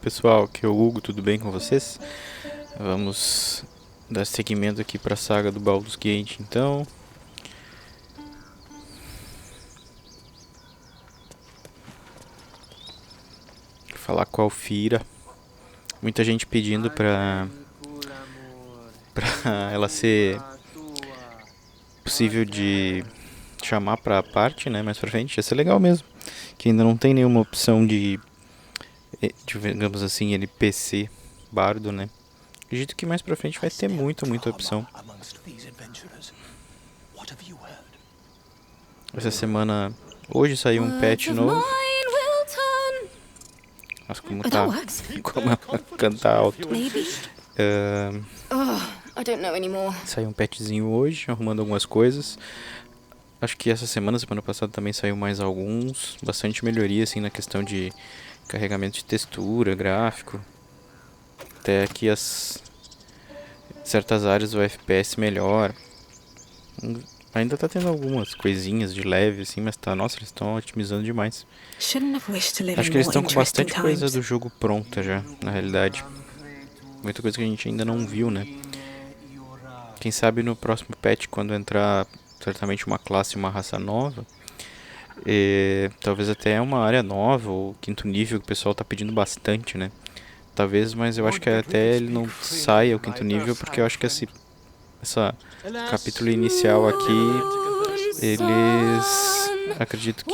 Pessoal, aqui é o Hugo, tudo bem com vocês? Vamos dar seguimento aqui para a saga do Baldur's Gate, então. Falar com a Alfira. Muita gente pedindo para ela ser possível de chamar para parte, né, mais pra frente. Ia ser legal mesmo, que ainda não tem nenhuma opção de digamos assim, NPC Bardo, né. Acredito que mais pra frente vai ter muita opção. Essa semana, hoje saiu um patch novo. Nossa, como tá, como ela canta alto. Saiu um patchzinho hoje, arrumando algumas coisas. Acho que essa semana passada também saiu mais alguns. Bastante melhoria assim na questão de carregamento de textura, gráfico. Até que certas áreas do FPS melhora. Ainda tá tendo algumas coisinhas de leve assim, mas tá, nossa, eles estão otimizando demais. Acho que eles estão com bastante coisa do jogo pronta já, na realidade. Muita coisa que a gente ainda não viu, né? Quem sabe no próximo patch, quando entrar certamente uma classe e uma raça nova, talvez até uma área nova, ou quinto nível, que o pessoal tá pedindo bastante, né? Talvez, mas eu acho que até ele não saia o quinto nível, porque eu acho que essa capítulo inicial aqui, eles acredito que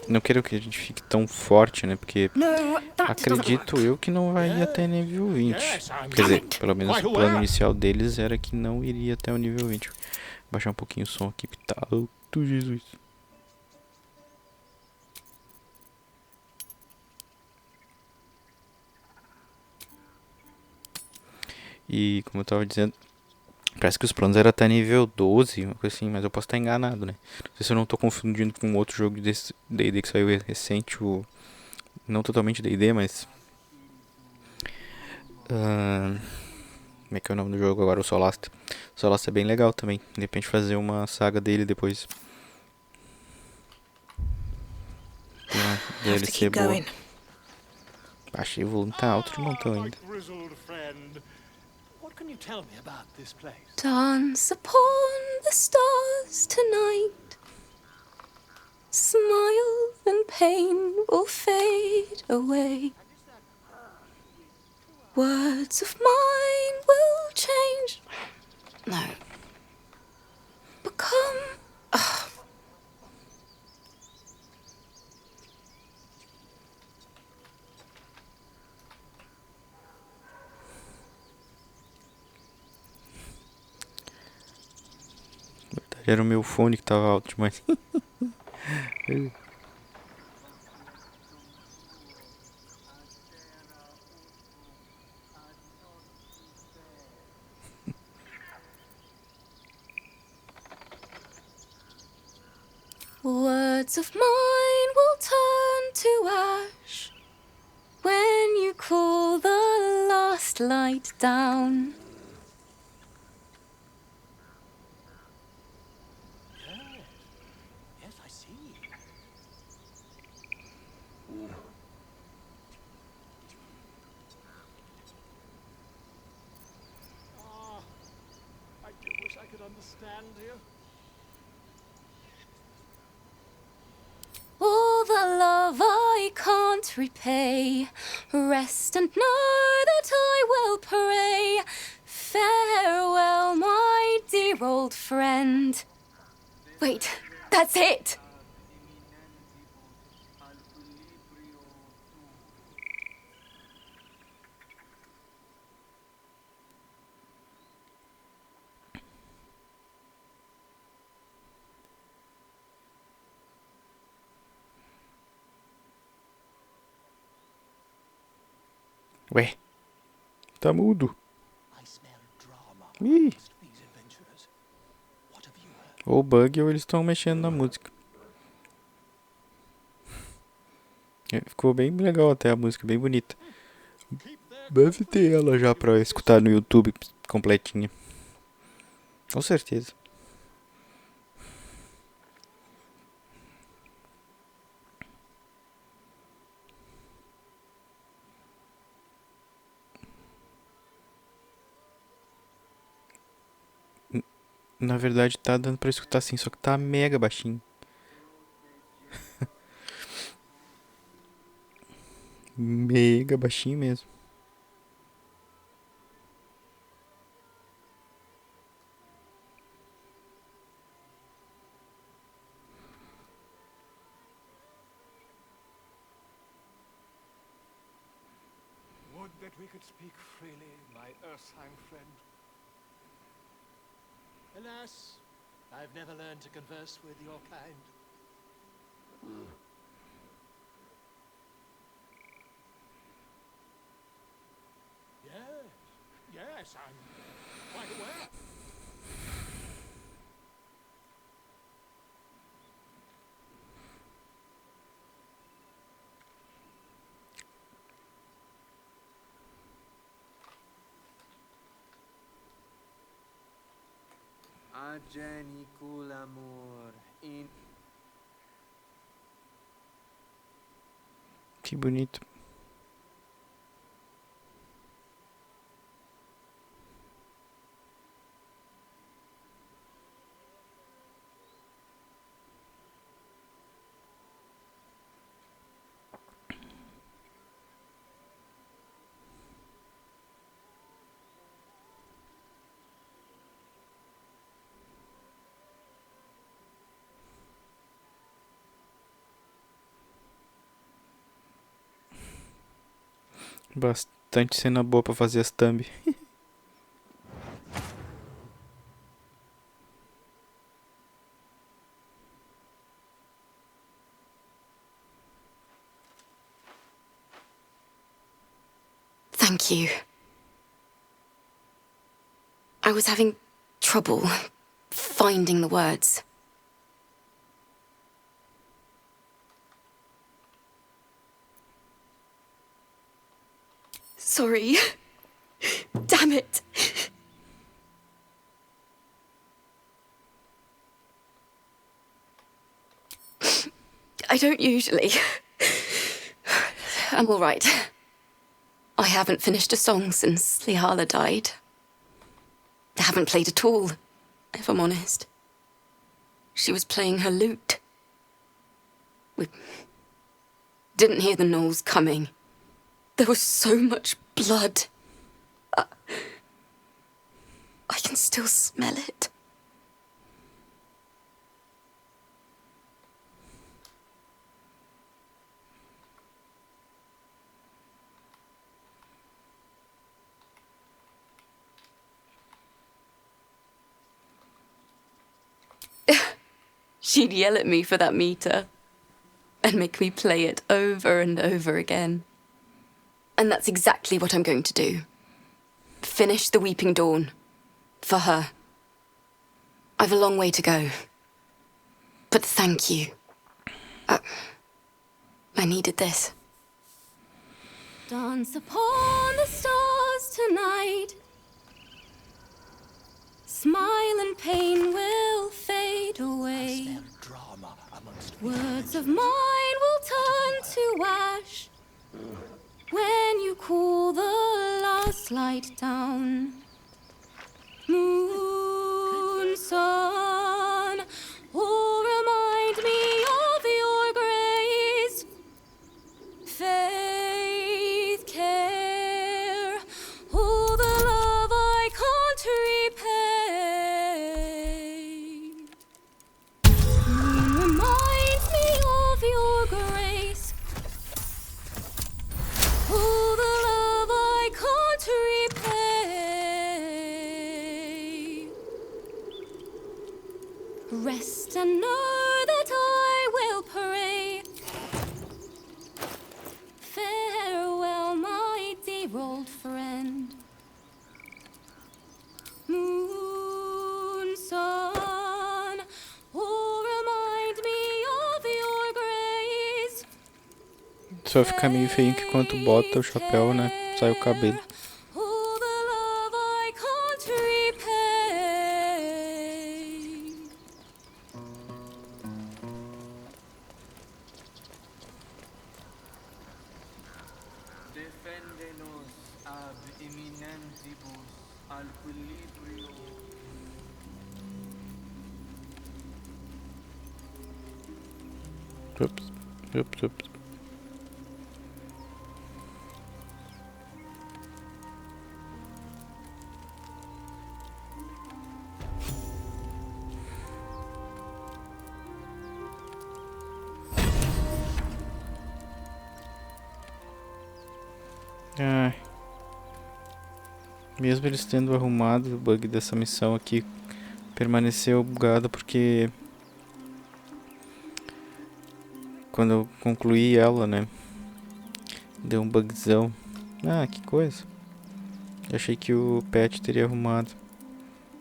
não quero que a gente fique tão forte, né? Porque acredito eu que não vai ir até nível 20. Quer dizer, pelo menos o plano inicial deles era que não iria até o nível 20. Vou baixar um pouquinho o som aqui, que tá alto, Jesus. E como eu tava dizendo, parece que os planos eram até nível 12, uma coisa assim, mas eu posso estar enganado, né? Não sei se eu não tô confundindo com outro jogo desse D&D que saiu recente, não totalmente D&D, mas como é que é o nome do jogo agora? O Solasta. O Solasta é bem legal também. De repente fazer uma saga dele depois. Tem uma DLC boa. Achei o volume tá alto de montão ainda. Dance upon the stars tonight. Smile and pain will fade away. Words of mine will change. No. Become. Era o meu fone que tava alto demais. Words of mine will turn to ash when you call the last light down. Yes, I see. I do wish I could understand you. All the love I can't repay. Rest and know that I will pray. Farewell, my dear old friend. Wait, that's it! Ué, tá mudo. Ih, ou bug ou eles estão mexendo na música. Ficou bem legal até a música, bem bonita. Deve ter ela já pra escutar no YouTube completinha. Com certeza. Na verdade tá dando pra escutar sim, só que tá mega baixinho. Mega baixinho mesmo. Would that we could speak freely, my Earthside friend. Alas, I've never learned to converse with your kind. Yes, I'm quite aware. Agenicul amor in... Que bonito. Bastante cena boa pra fazer as thumb. Thank you. I was having trouble finding the words. Sorry. Damn it. I don't usually. I'm all right. I haven't finished a song since Lihala died. I haven't played at all, if I'm honest. She was playing her lute. We didn't hear the gnolls coming. There was so much blood. I can still smell it. She'd yell at me for that meter and make me play it over and over again. And that's exactly what I'm going to do. Finish the Weeping Dawn. For her. I've a long way to go. But thank you. I needed this. Dance upon the stars tonight. Smile and pain will fade away. Drama amongst Words of mine will turn to ash when you cool the last light down. Moon, sun, all remind me of your grace. Faith, care, all the love I can't repay. Moon reminds me of your grace. All the love I can't repay. Rest and know that I will pray. Farewell, my dear old friend. Moon, sun, all remind me of your grace. Só fica meio feio que quando bota o chapéu, né, sai o cabelo. All the love I can't repay. Defendenos ab imminentibus al equilibrio. Ups, ups, ups. Ai. Mesmo eles tendo arrumado o bug dessa missão aqui, permaneceu bugado porque quando eu concluí ela, né, deu um bugzão. Ah, que coisa. Eu achei que o patch teria arrumado.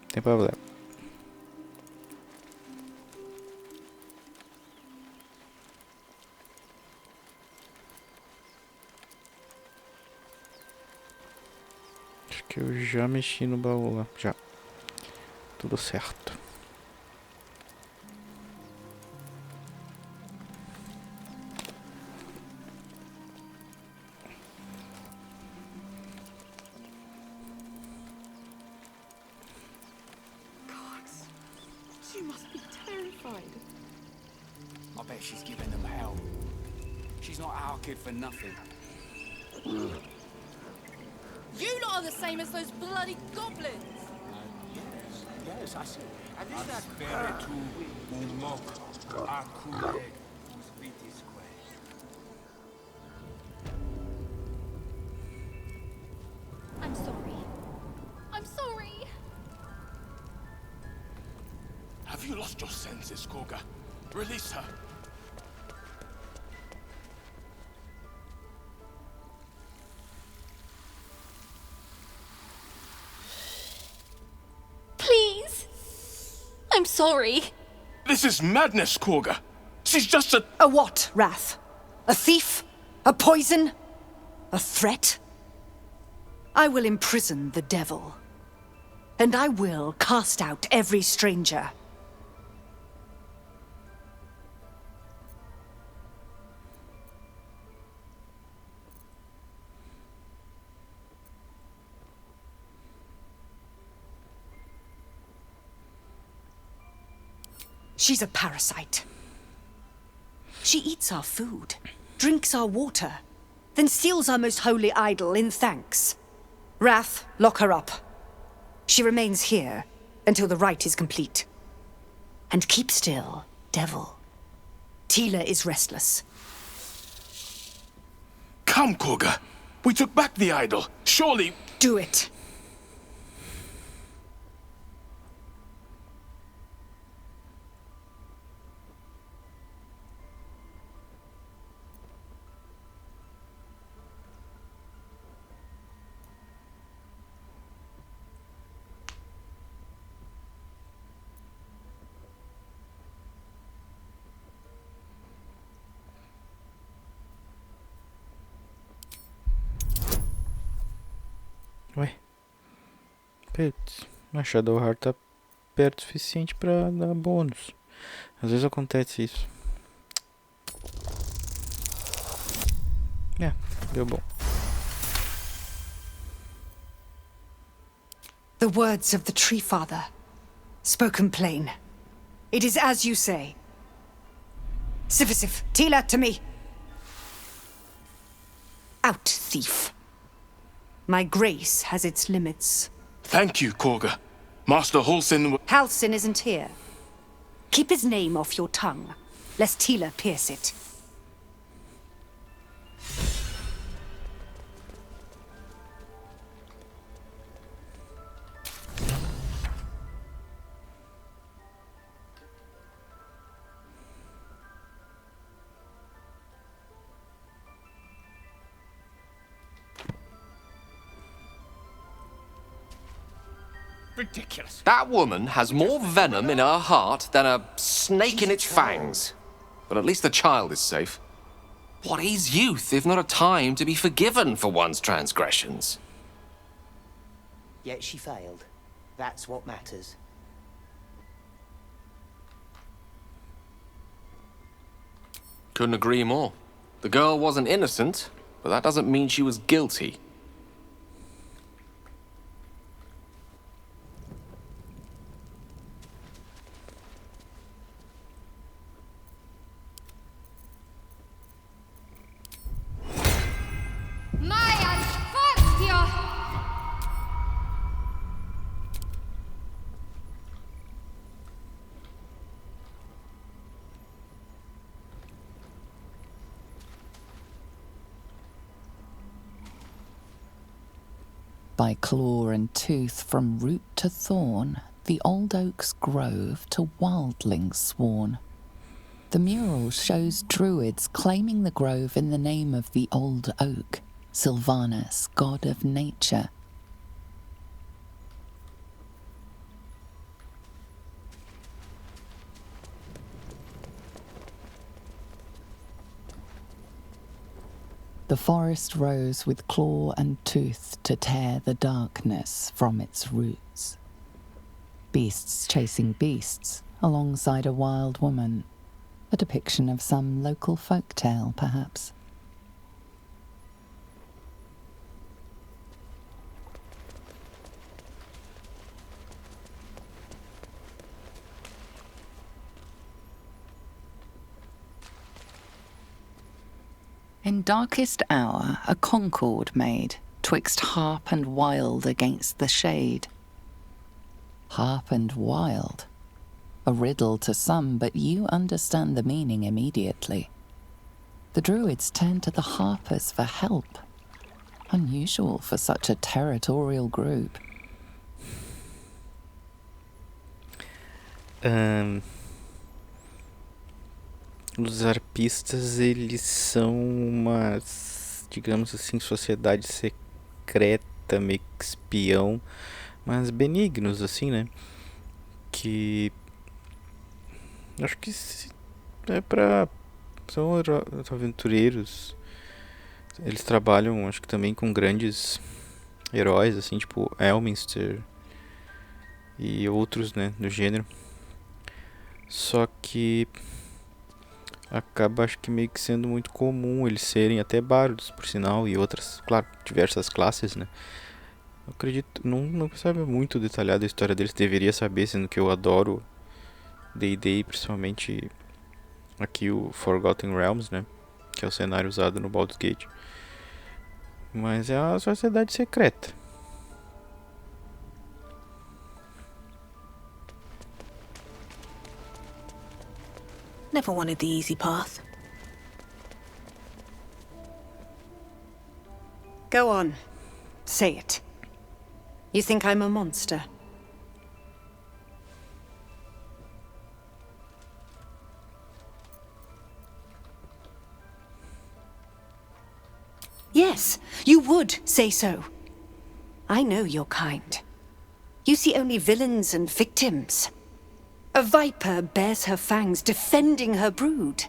Não tem problema. Acho que eu já mexi no baú lá. Já. Tudo certo. She must be terrified. I bet she's giving them hell. She's not our kid for nothing. You lot are the same as those bloody goblins! Yes, I see. And is that very true? Umok, Akule, Usviti Square. I'm sorry. I'm sorry! Have you lost your senses, Koga? Release her. Please! I'm sorry. This is madness, Koga. She's just a... A what, Wrath? A thief? A poison? A threat? I will imprison the devil. And I will cast out every stranger. She's a parasite. She eats our food, drinks our water, then steals our most holy idol in thanks. Wrath, lock her up. She remains here until the rite is complete. And keep still, devil. Tila is restless. Come, Koga. We took back the idol. Surely... Do it. Ué. Putz, a Shadow Heart tá perto o suficiente pra dar bônus. Às vezes acontece isso. É, deu bom. The words of the Tree Father, spoken plain. It is as you say. Sifisif, Tila, to me. Out, thief. My grace has its limits. Thank you, Koga. Master Halsin... Halsin isn't here. Keep his name off your tongue, lest Tila pierce it. Ridiculous. That woman has more venom in her heart than a snake in its fangs. But at least the child is safe. What is youth if not a time to be forgiven for one's transgressions? Yet she failed. That's what matters. Couldn't agree more. The girl wasn't innocent, but that doesn't mean she was guilty. by claw and tooth from root to thorn, the old oak's grove to wildlings sworn. The mural shows druids claiming the grove in the name of the old oak, Sylvanus, god of nature. The forest rose with claw and tooth to tear the darkness from its roots. Beasts chasing beasts alongside a wild woman, a depiction of some local folk tale, perhaps. In darkest hour a concord made, twixt harp and wild against the shade. Harp and wild. A riddle to some, but you understand the meaning immediately. The druids turn to the harpers for help. Unusual for such a territorial group. Os arpistas, eles são uma, digamos assim, sociedade secreta, meio que espião, mas benignos, assim, né? Que acho que é pra... São aventureiros. Eles trabalham, acho que também com grandes heróis, assim, tipo Elminster e outros, né, do gênero. Só que acaba, acho que meio que sendo muito comum eles serem até bardos, por sinal, e outras, claro, diversas classes, né? Eu acredito, não sabe muito detalhado a história deles, deveria saber, sendo que eu adoro D&D, principalmente aqui o Forgotten Realms, né? Que é o cenário usado no Baldur's Gate. Mas é uma sociedade secreta. Never wanted the easy path. Go on. Say it. You think I'm a monster? Yes, you would say so. I know your kind. You see only villains and victims. A viper bears her fangs defending her brood.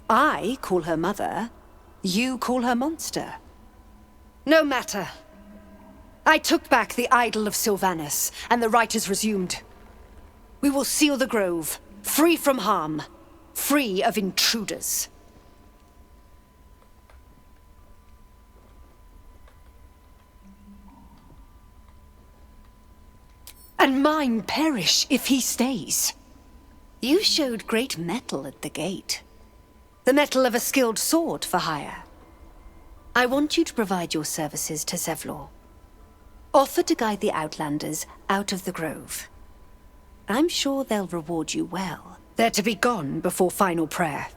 I call her mother. You call her monster. No matter. I took back the idol of Sylvanus, and the rite is resumed. We will seal the grove, free from harm, free of intruders. And mine perish if he stays. You showed great mettle at the gate. The mettle of a skilled sword for hire. I want you to provide your services to Zevlor. Offer to guide the Outlanders out of the grove. I'm sure they'll reward you well. They're to be gone before final prayer.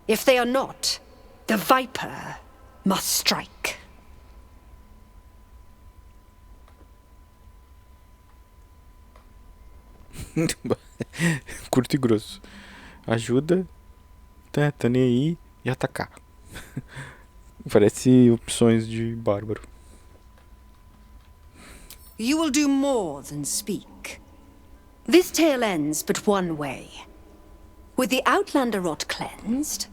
If they are not, the Viper must strike. Curto e grosso. Ajuda, tá nem aí, e atacar. Parece opções de bárbaro. You will do more than speak. This tale ends but one way. With the Outlander rot cleansed,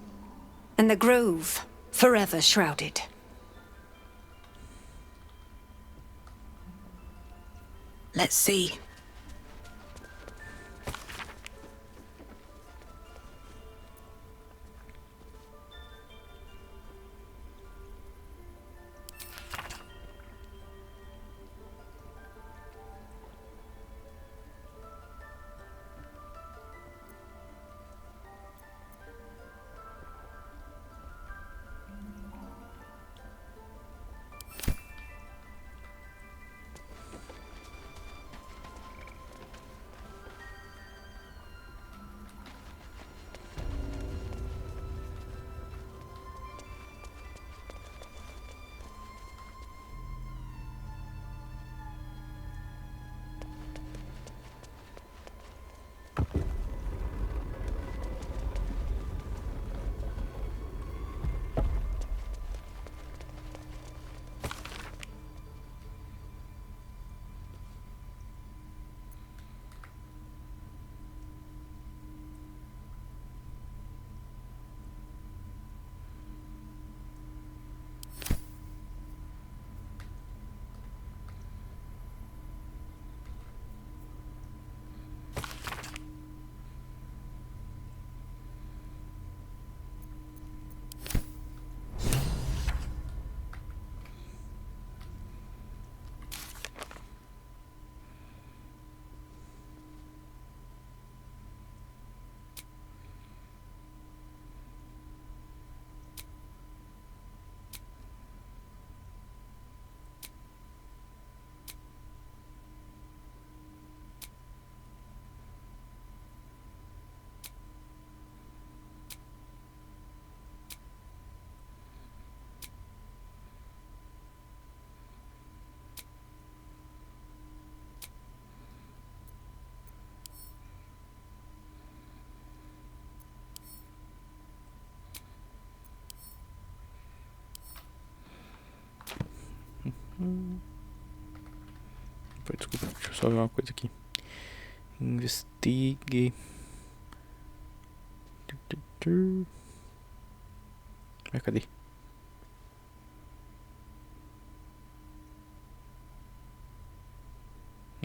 and the grove forever shrouded. Let's see. Desculpa, deixa eu só ver uma coisa aqui. Investigue. Cadê?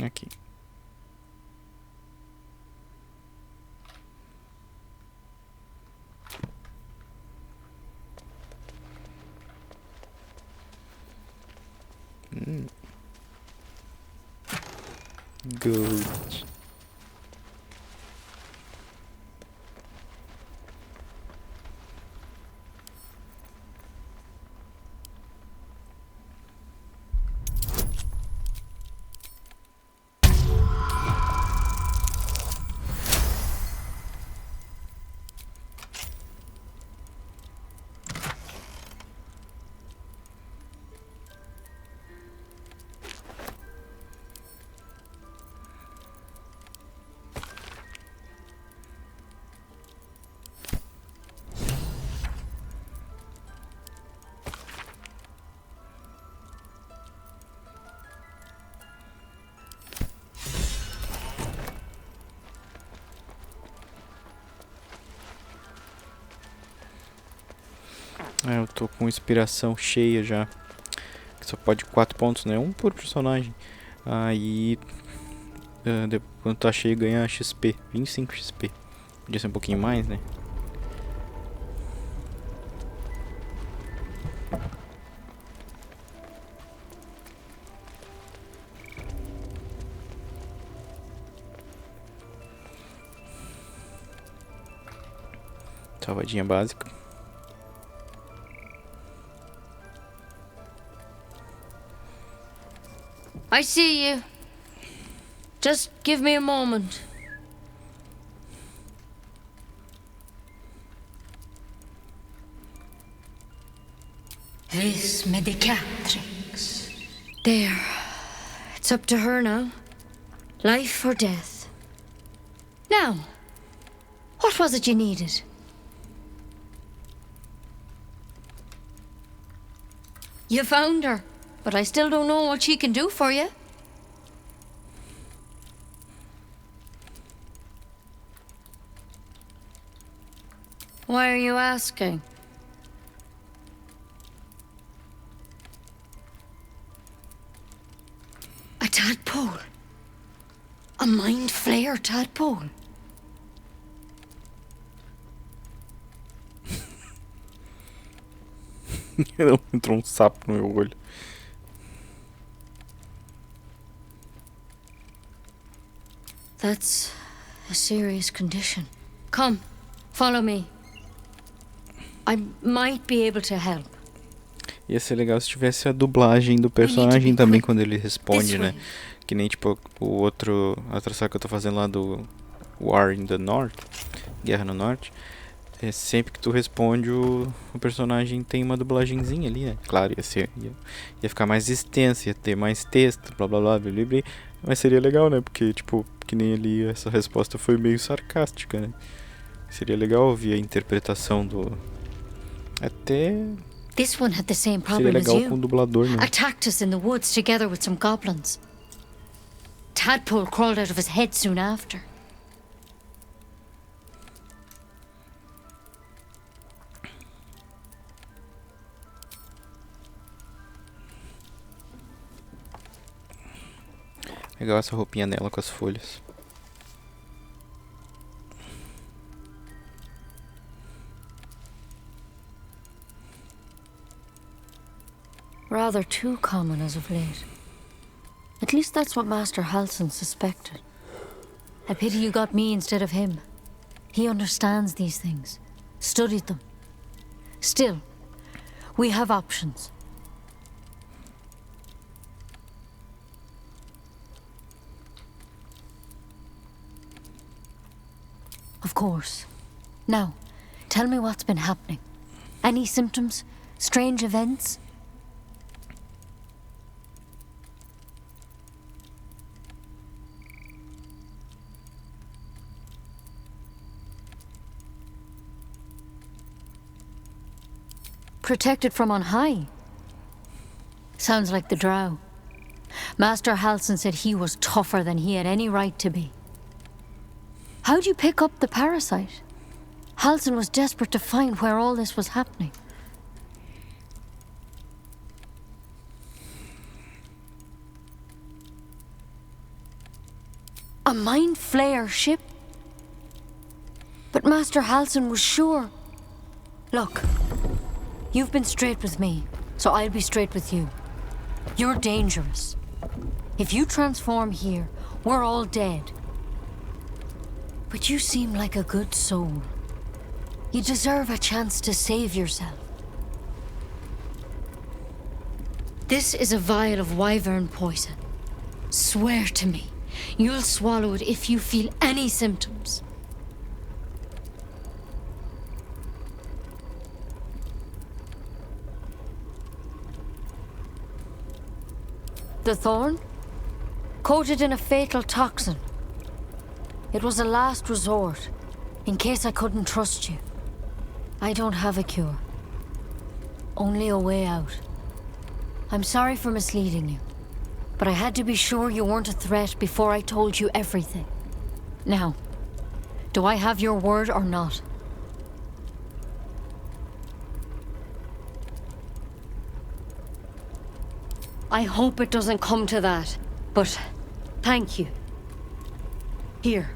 Aqui. Good. Eu tô com inspiração cheia já. Só pode 4 pontos, né? Um por personagem. Aí, quando tá cheio, ganha XP. 25 XP. Podia ser um pouquinho mais, né? Salvadinha básica. I see you. Just give me a moment. This medicatrix. There. It's up to her now. Life or death. Now, what was it you needed? You found her, but I still don't know what she can do for you. Why are you asking? A tadpole. A mind flayer tadpole. Entrou sapo no meu olho. That's a serious condition. Come, follow me. I might be able to help. Ia ser legal se tivesse a dublagem do personagem também quando ele responde, né? Que nem tipo o outro atração que eu tô fazendo lá do War in the North, Guerra no Norte. É, sempre que tu responde o personagem tem uma dublagenzinha ali, né? Claro, ia ficar mais extenso, ia ter mais texto, blá blá blá, blá, blá, blá. Mas seria legal, né? Porque tipo, que nem ali essa resposta foi meio sarcástica, né? Seria legal ouvir a interpretação do... Até... This one had the same seria problem as legal com o you. dublador, né? Attacked us in the woods together with some goblins. Tadpole crawled out of his head soon after. Legal essa roupinha nela com as folhas. Rather too common as of late. At least that's what Master Halson suspected. I pity you got me instead of him. He understands these things. Studied them. Still, we have options. Of course. Now, tell me what's been happening. Any symptoms? Strange events? Protected from on high. Sounds like the Drow. Master Halsin said he was tougher than he had any right to be. How'd you pick up the parasite? Halsin was desperate to find where all this was happening. A mind flayer ship? But Master Halsin was sure. Look, you've been straight with me, so I'll be straight with you. You're dangerous. If you transform here, we're all dead. But you seem like a good soul. You deserve a chance to save yourself. This is a vial of wyvern poison. Swear to me, you'll swallow it if you feel any symptoms. The thorn? Coated in a fatal toxin. It was a last resort, in case I couldn't trust you. I don't have a cure. Only a way out. I'm sorry for misleading you, but I had to be sure you weren't a threat before I told you everything. Now, do I have your word or not? I hope it doesn't come to that, but thank you. Here.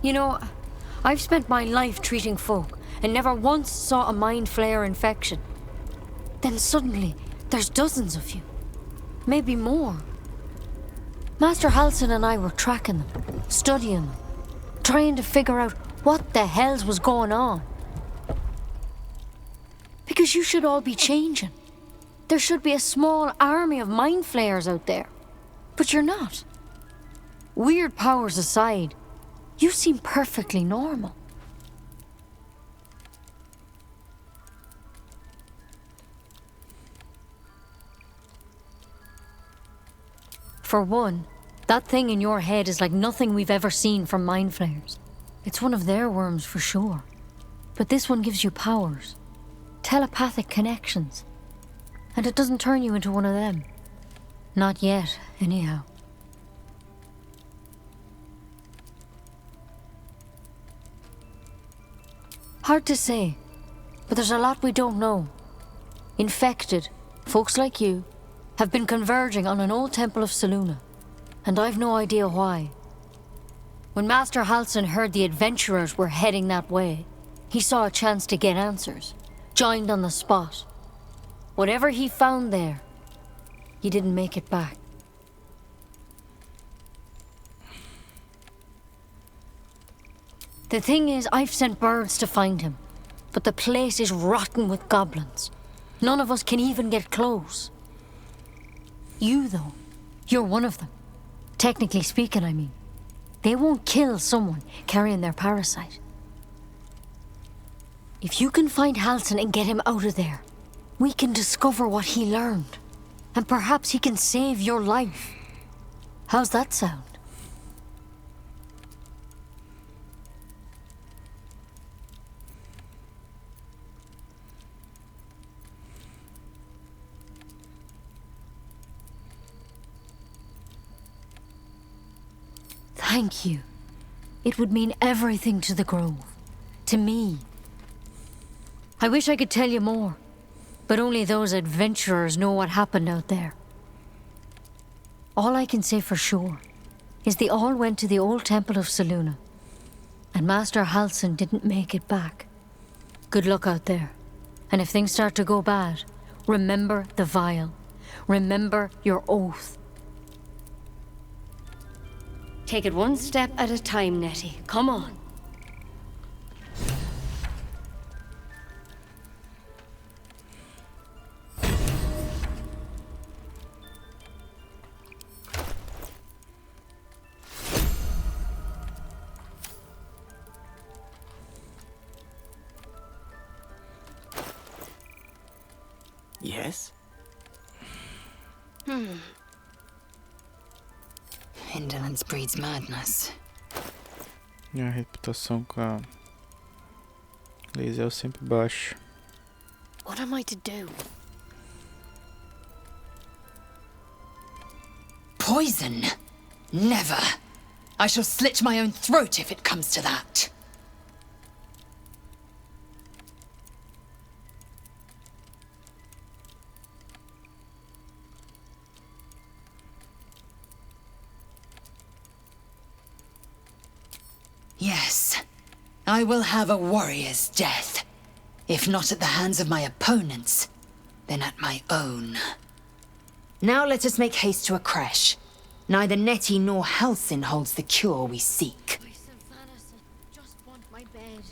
You know, I've spent my life treating folk and never once saw a mind flayer infection. Then suddenly, there's dozens of you. Maybe more. Master Halsin and I were tracking them, studying them, trying to figure out what the hells was going on. Because you should all be changing. There should be a small army of mind flayers out there. But you're not. Weird powers aside, you seem perfectly normal. For one, that thing in your head is like nothing we've ever seen from mind flayers. It's one of their worms for sure. But this one gives you powers. Telepathic connections. And it doesn't turn you into one of them. Not yet, anyhow. Hard to say, but there's a lot we don't know. Infected, folks like you, have been converging on an old temple of Selûne, and I've no idea why. When Master Halsin heard the adventurers were heading that way, he saw a chance to get answers, joined on the spot. Whatever he found there, he didn't make it back. The thing is, I've sent birds to find him, but the place is rotten with goblins. None of us can even get close. You, though, you're one of them. Technically speaking, I mean. They won't kill someone carrying their parasite. If you can find Halsin and get him out of there, we can discover what he learned, and perhaps he can save your life. How's that sound? Thank you. It would mean everything to the Grove. To me. I wish I could tell you more. But only those adventurers know what happened out there. All I can say for sure is they all went to the old temple of Selûne, and Master Halsin didn't make it back. Good luck out there. And if things start to go bad, remember the vial. Remember your oath. Take it one step at a time, Nettie. Come on. Yes? Indolence breeds madness. Minha reputação com a Lazel sempre baixa. What am I to do? Poison? Never. I shall slit my own throat if it comes to that. Yes, I will have a warrior's death. If not at the hands of my opponents, then at my own. Now let us make haste to a crash. Neither Nettie nor Halcyon holds the cure we seek. Just want my bed.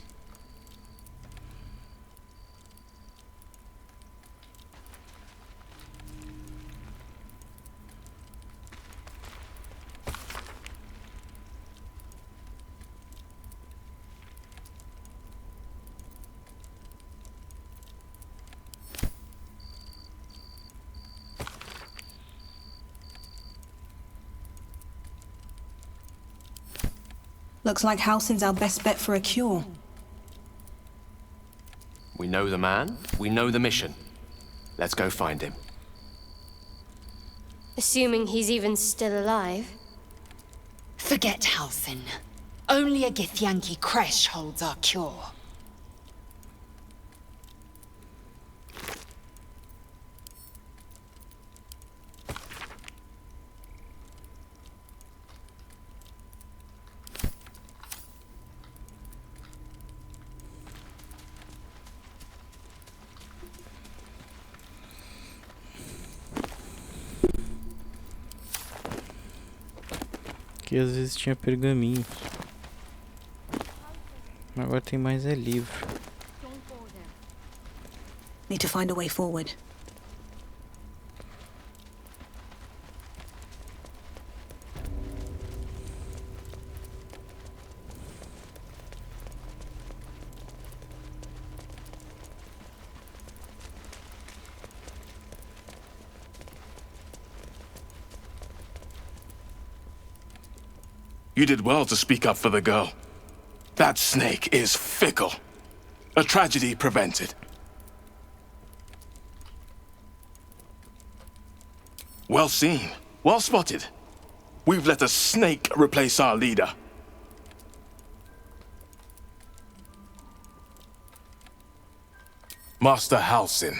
Looks like Halcyon's our best bet for a cure. We know the man, we know the mission. Let's go find him. Assuming he's even still alive. Forget Halcyon. Only a Githyanki Kresh holds our cure. Que às vezes tinha pergaminhos. Agora tem mais é livro. Need to find a way forward. You did well to speak up for the girl. That snake is fickle. A tragedy prevented. Well seen. Well spotted. We've let a snake replace our leader. Master Halcyon.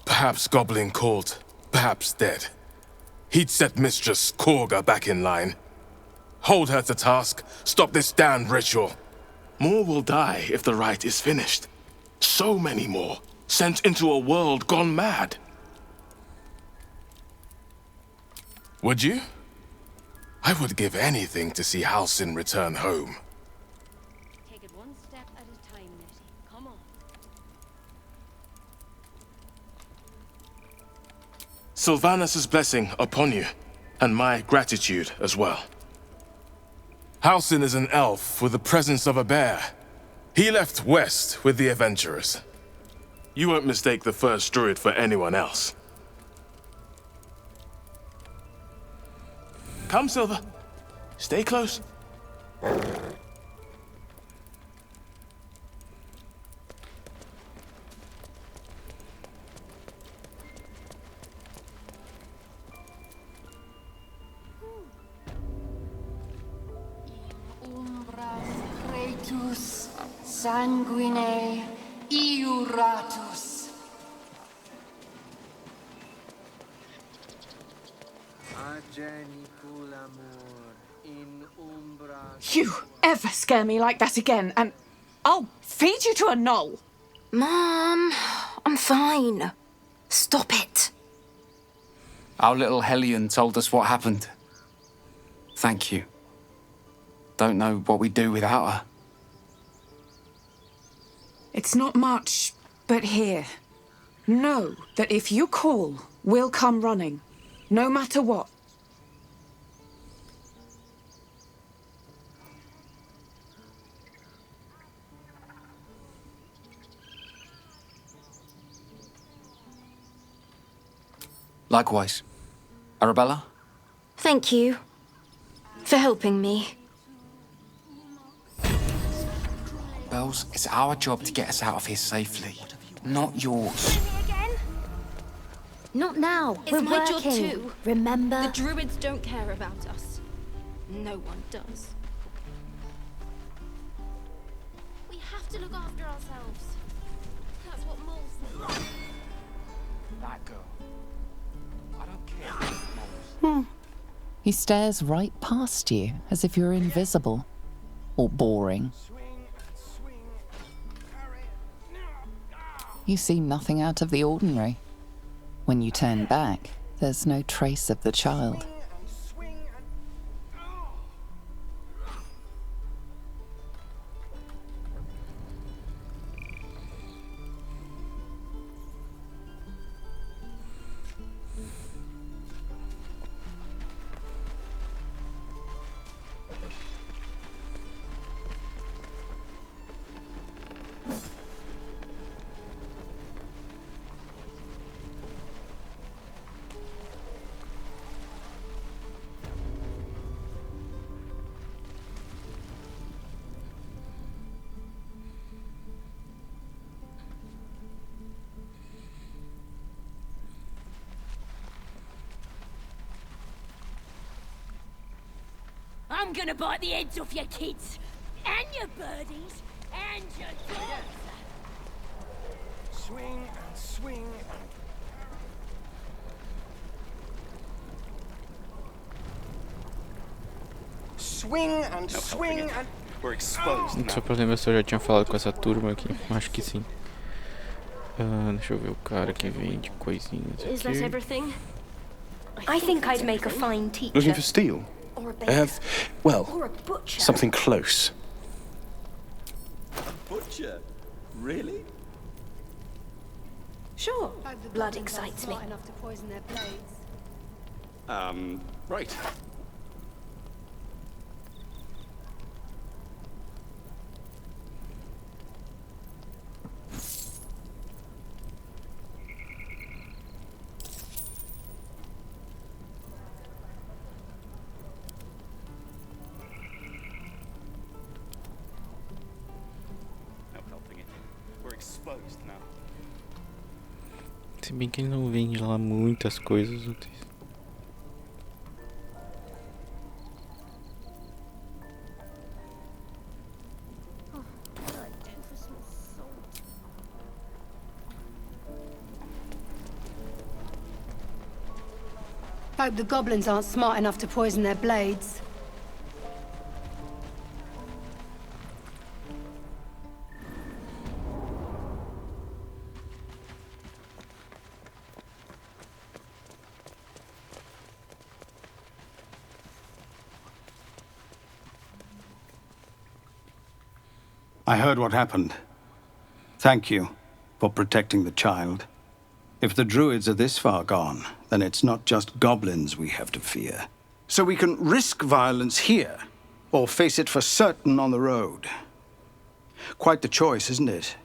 Perhaps goblin called, perhaps dead. He'd set Mistress Korga back in line. Hold her to task, stop this damned ritual. More will die if the rite is finished. So many more, sent into a world gone mad. Would you? I would give anything to see Halcyon return home. Take it one step at a time, Nettie. Come on. Sylvanus' blessing upon you, and my gratitude as well. Halcyon is an elf with the presence of a bear. He left west with the adventurers. You won't mistake the first druid for anyone else. Come, Silver. Stay close. Sanguine iuratus. You ever scare me like that again, and I'll feed you to a gnoll. Mom, I'm fine. Stop it. Our little Hellion told us what happened. Thank you. Don't know what we'd do without her. It's not much, but here. Know that if you call, we'll come running, no matter what. Likewise. Arabella? Thank you for helping me. Bells, it's our job to get us out of here safely, not yours. Not now. It's We're my job working. too. Remember? The druids don't care about us. No one does. We have to look after ourselves. That's what moles say. That girl. I don't care about moles. He stares right past you, as if you're invisible. Or boring. You see nothing out of the ordinary. When you turn back, there's no trace of the child. I'm gonna bite the heads off your kids, and your birdies, and your dogs. Swing and swing and... Swing and swing and... We're exposed now. Só pra lembrar se eu já tinha falado com essa turma aqui. Acho que sim. Deixa eu ver o cara que vende coisinhas aqui. Is that everything? I think I'd make a fine teacher. Looking for steel? Or a I baker. have, well, Or a butcher. something close. A butcher? Really? Sure. Blood excites me. Enough to poison their blades. Right. No helping it. We're exposed now. Se bem que ele não vende lá muitas coisas úteis. Hope the goblins aren't smart enough to poison their blades. I heard what happened. Thank you for protecting the child. If the druids are this far gone, then it's not just goblins we have to fear. So we can risk violence here, or face it for certain on the road. Quite the choice, isn't it?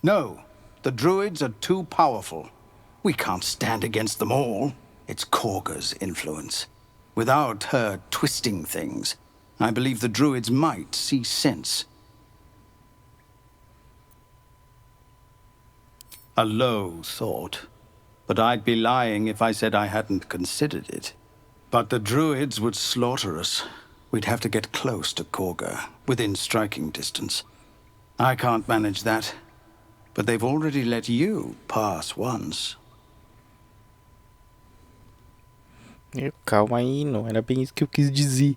No, the druids are too powerful. We can't stand against them all. It's Korga's influence. Without her twisting things, I believe the druids might see sense. A low thought, but I'd be lying if I said I hadn't considered it. But the druids would slaughter us. We'd have to get close to Korga, within striking distance. I can't manage that. But they've already let you pass once. Calma aí, não era bem isso que eu quis dizer.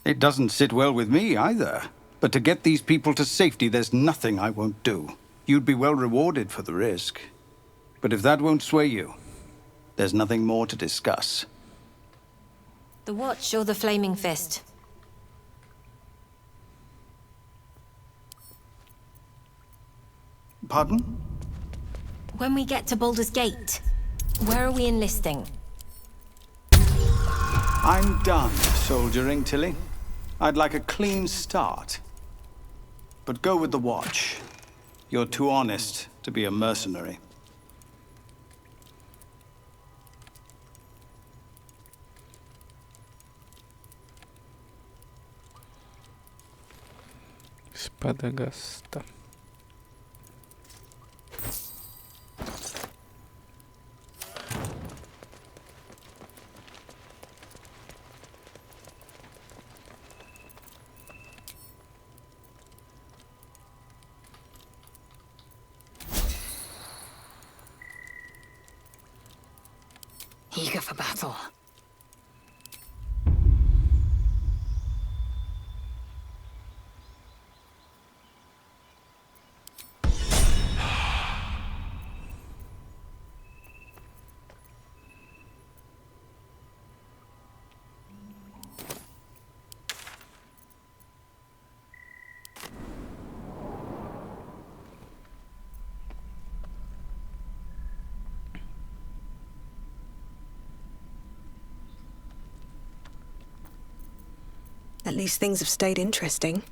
It doesn't sit well with me either. But to get these people to safety, there's nothing I won't do. You'd be well rewarded for the risk. But if that won't sway you, there's nothing more to discuss. The watch or the flaming fist? Pardon? When we get to Baldur's Gate, where are we enlisting? I'm done soldiering, Tilly. I'd like a clean start. But go with the watch. You're too honest to be a mercenary. Espada gasta. Eager for battle. At least things have stayed interesting.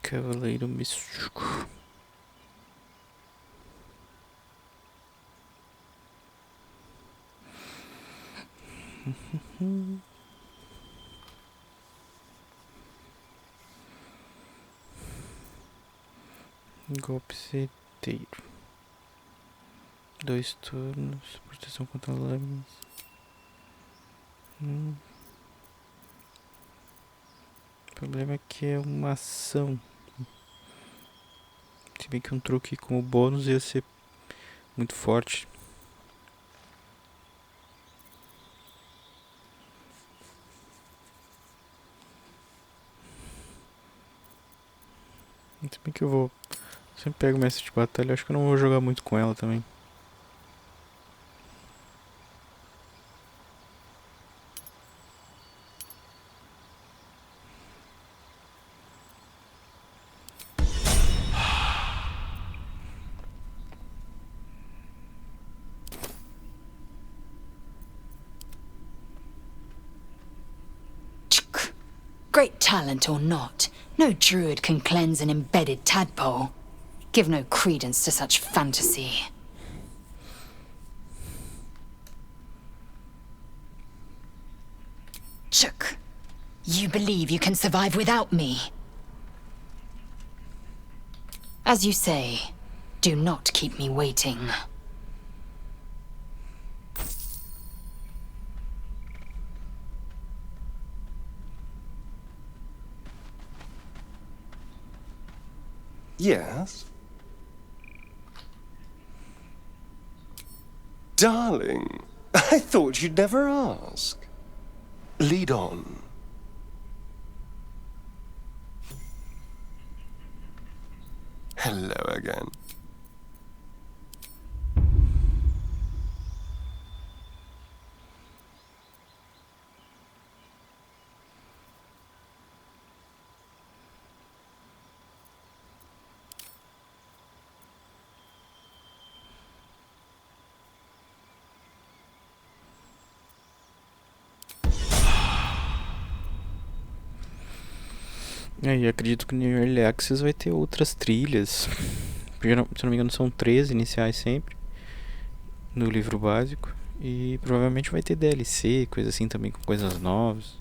Cavaleiro místico. Golpe certeiro. 2 turnos. Proteção contra lâminas. O problema é que é uma ação. Se bem que um truque com o bônus ia ser muito forte. Se bem que eu vou... Sempre pego o mestre de batalha. Acho que eu não vou jogar muito com ela também. Great talent or not, no druid can cleanse an embedded tadpole. Give no credence to such fantasy. Chook, you believe you can survive without me? As you say, do not keep me waiting. Yes? Darling, I thought you'd never ask. Lead on. Hello again. E acredito que no Early Access vai ter outras trilhas. Se não me engano são 13 iniciais sempre. No livro básico. E provavelmente vai ter DLC, coisa assim também, com coisas novas.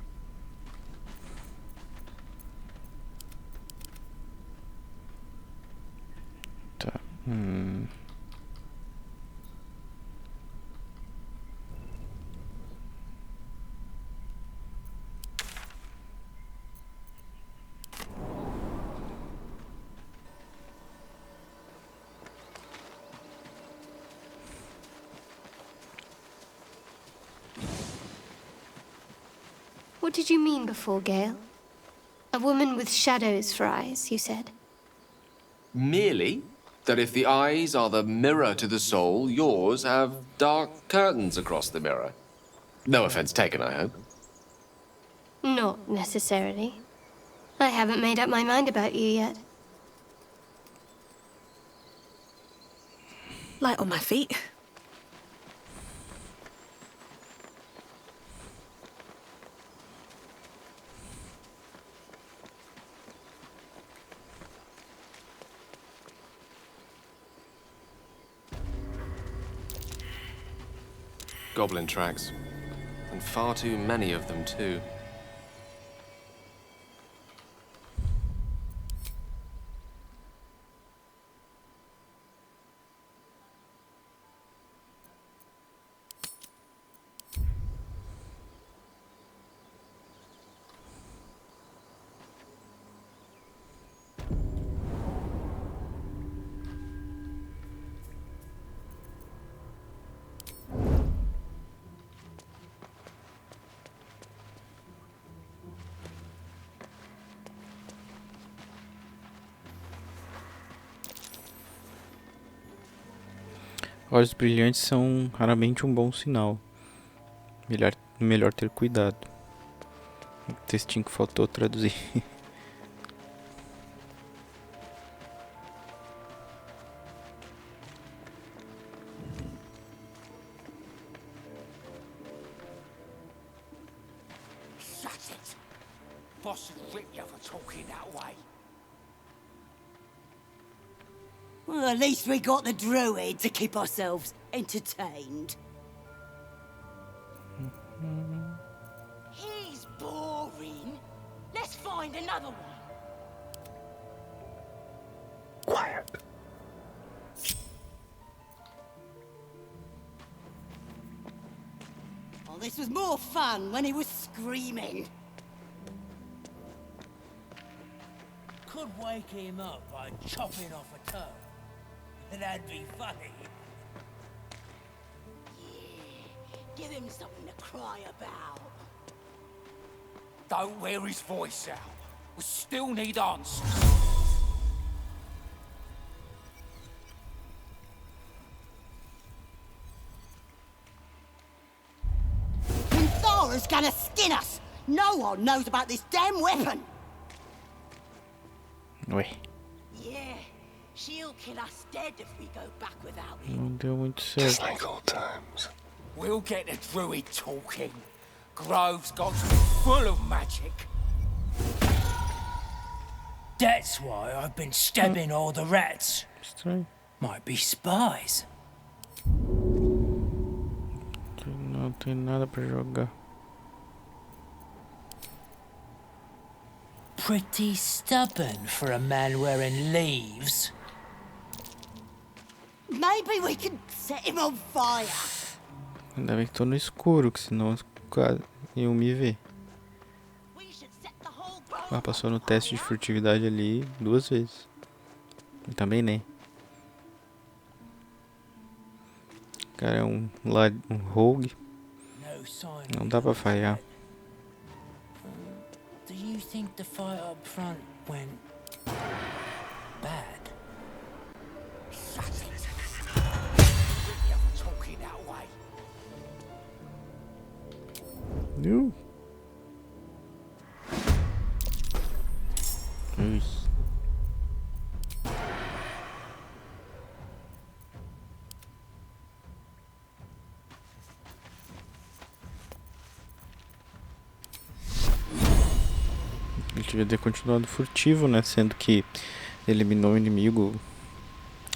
Tá. What did you mean before, Gale? A woman with shadows for eyes, you said? Merely that if the eyes are the mirror to the soul, yours have dark curtains across the mirror. No offense taken, I hope. Not necessarily. I haven't made up my mind about you yet. Light on my feet. goblin tracks. And far too many of them, too. Olhos brilhantes são raramente um bom sinal. Melhor ter cuidado. O textinho que faltou traduzir. Shut it! Boss would rip you for talking that way. Well, at least we got the druid to keep ourselves entertained. He's boring. Let's find another one. Quiet. Oh, this was more fun when he was screaming. Could wake him up by chopping off a toe. That'd be funny. Yeah, give him something to cry about. Don't wear his voice out. We still need answers. Minthara's gonna skin us. No one knows about this damn weapon. Ué, Yeah, she'll kill us dead if we go back without it. não deu muito Just certo. like old times. We'll get the druid talking. Grove's got to be full of magic. That's why I've been stabbing all the rats. Estranho. Might be spies. Não tem nada pra jogar. Pretty stubborn for a man wearing leaves. Maybe we can set him on fire. Ainda bem que tô no escuro, que senão iam me ver. Ah, passou no teste de furtividade ali 2 vezes. E também nem. O cara é um rogue. Não dá pra falhar. Do you think the fight up front went bad? Talking that way. No. Isso. Ele devia ter continuado furtivo, né? Sendo que eliminou o inimigo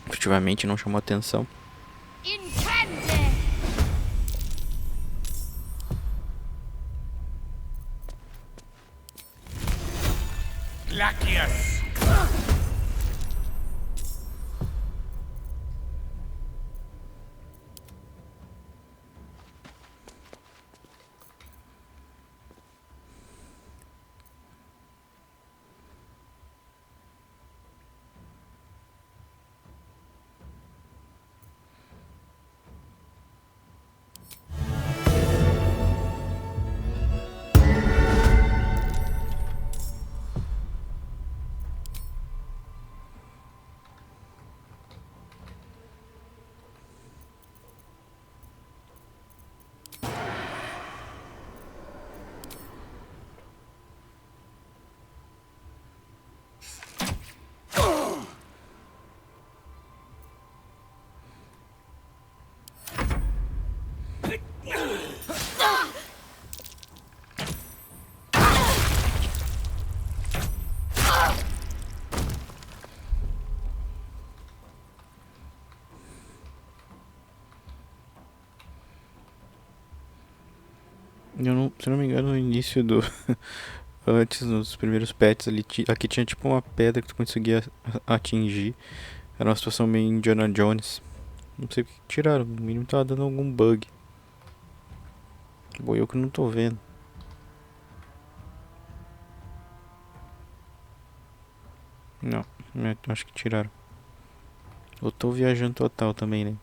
furtivamente, não chamou atenção. Glacius! Se não me engano, no início do... Antes, nos primeiros patches ali, aqui tinha tipo uma pedra que tu conseguia atingir. Era uma situação meio Indiana Jones. Não sei o que tiraram, no mínimo tava dando algum bug. Bom, eu que não tô vendo. Não, acho que tiraram. Eu tô viajando total também, né?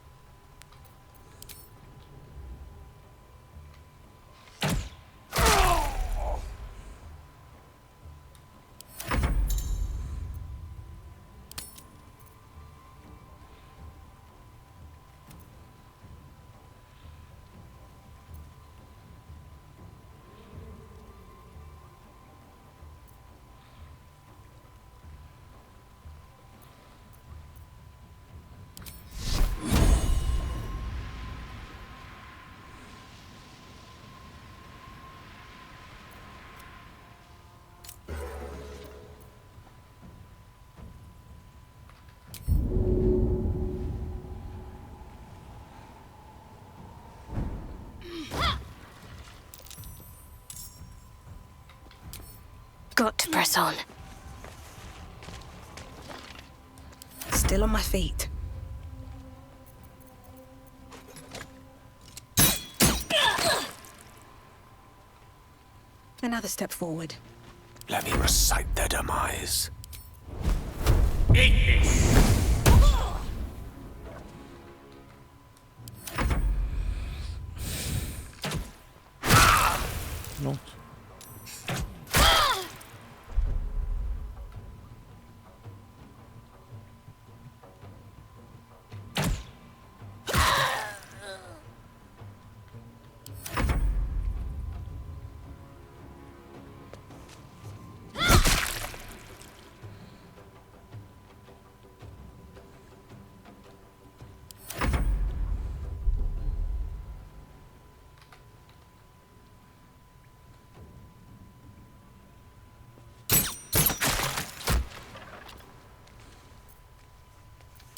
Got to press on. Still on my feet. Another step forward. Let me recite their demise. No.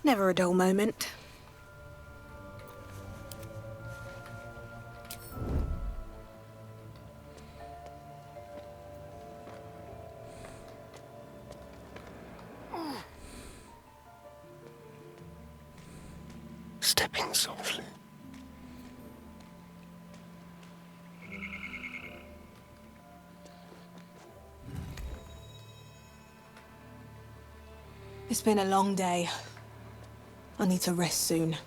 Never a dull moment. Stepping softly. It's been a long day. I need to rest soon.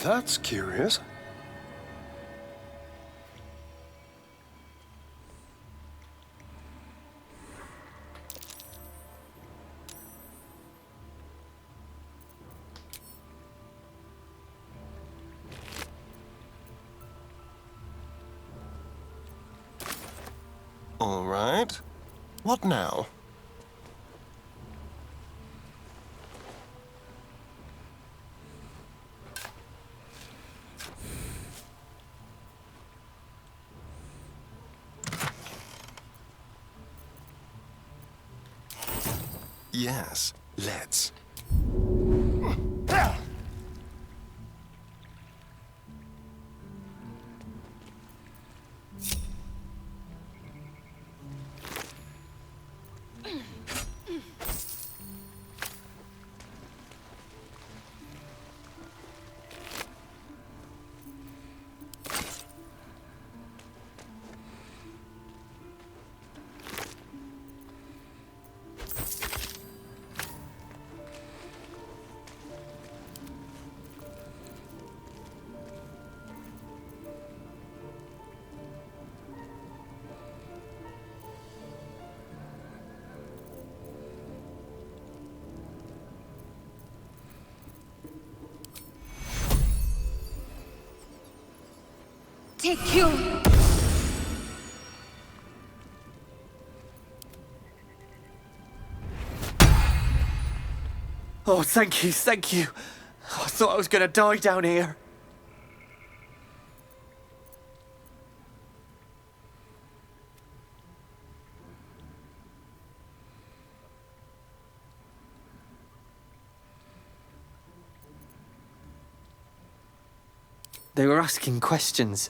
That's curious. All right. What now? Yes, let's. Take you. Oh, thank you, thank you. I thought I was gonna die down here. They were asking questions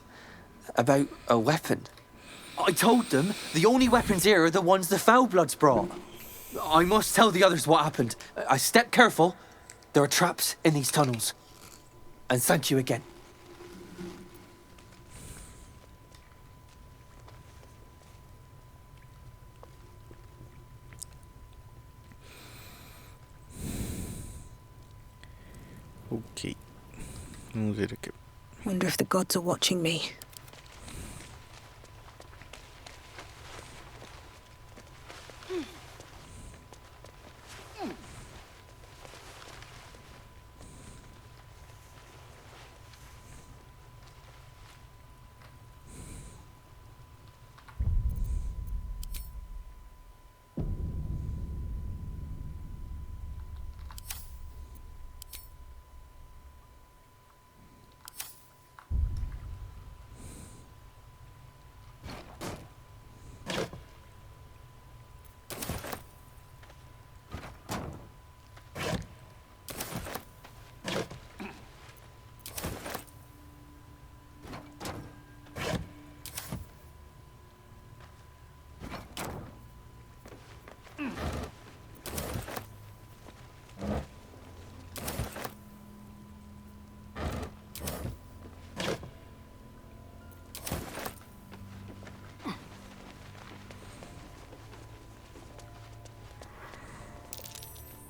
about a weapon. I told them the only weapons here are the ones the Foulbloods brought. I must tell the others what happened. I step careful. There are traps in these tunnels. And thank you again. Ok. Vamos ver aqui. Wonder if the gods are watching me.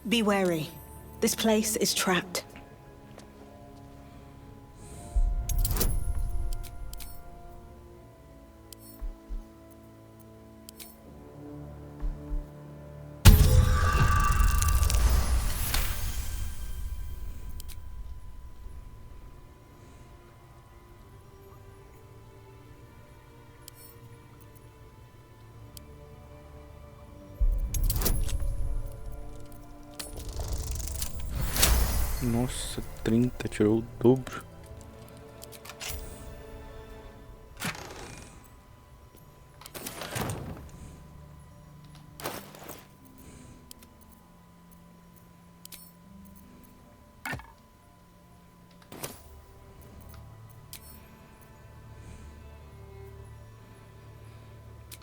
Be wary. This place is trapped. Nossa, 30, tirou o dobro.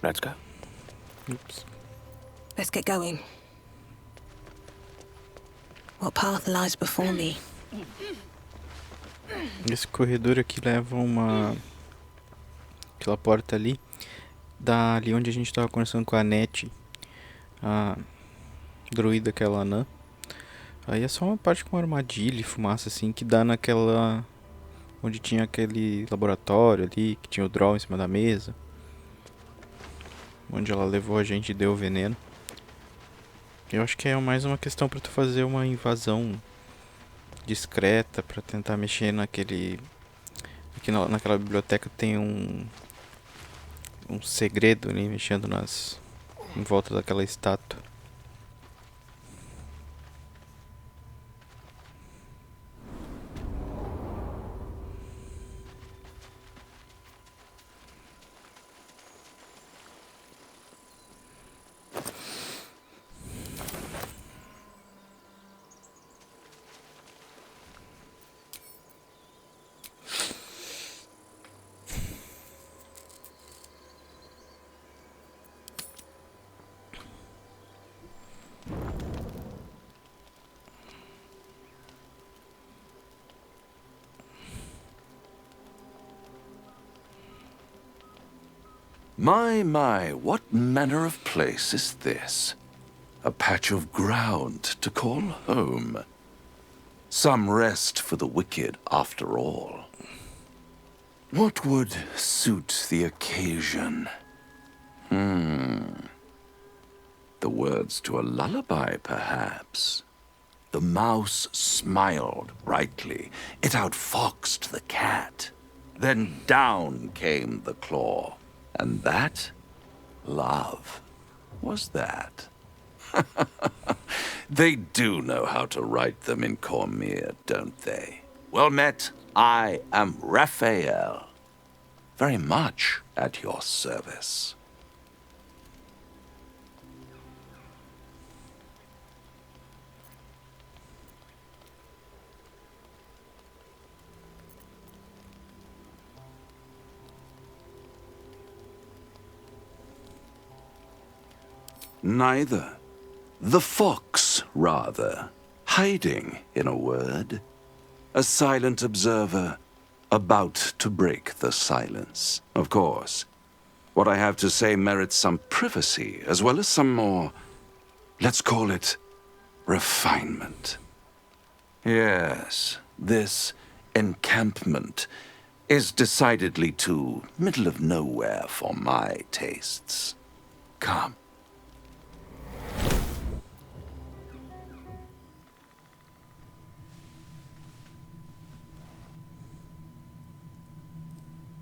Let's go. Oops. Let's get going. What path lies before me? Esse corredor aqui leva aquela porta ali, dali onde a gente tava conversando com a Net, a druida, aquela anã. Aí é só uma parte com armadilha e fumaça assim que dá naquela onde tinha aquele laboratório ali, que tinha o draw em cima da mesa, onde ela levou a gente e deu o veneno. Eu acho que é mais uma questão pra tu fazer uma invasão discreta, pra tentar mexer naquele... Aqui naquela biblioteca tem um segredo ali, mexendo em volta daquela estátua. My, what manner of place is this? A patch of ground to call home. Some rest for the wicked, after all. What would suit the occasion? The words to a lullaby, perhaps. The mouse smiled brightly. It outfoxed the cat. Then down came the claw. And that? Love. Was that? They do know how to write them in Cormier, don't they? Well met, I am Raphael. Very much at your service. Neither. The fox, rather. Hiding, in a word. A silent observer, about to break the silence. Of course, what I have to say merits some privacy, as well as some more, let's call it, refinement. Yes, this encampment is decidedly too middle of nowhere for my tastes. Come.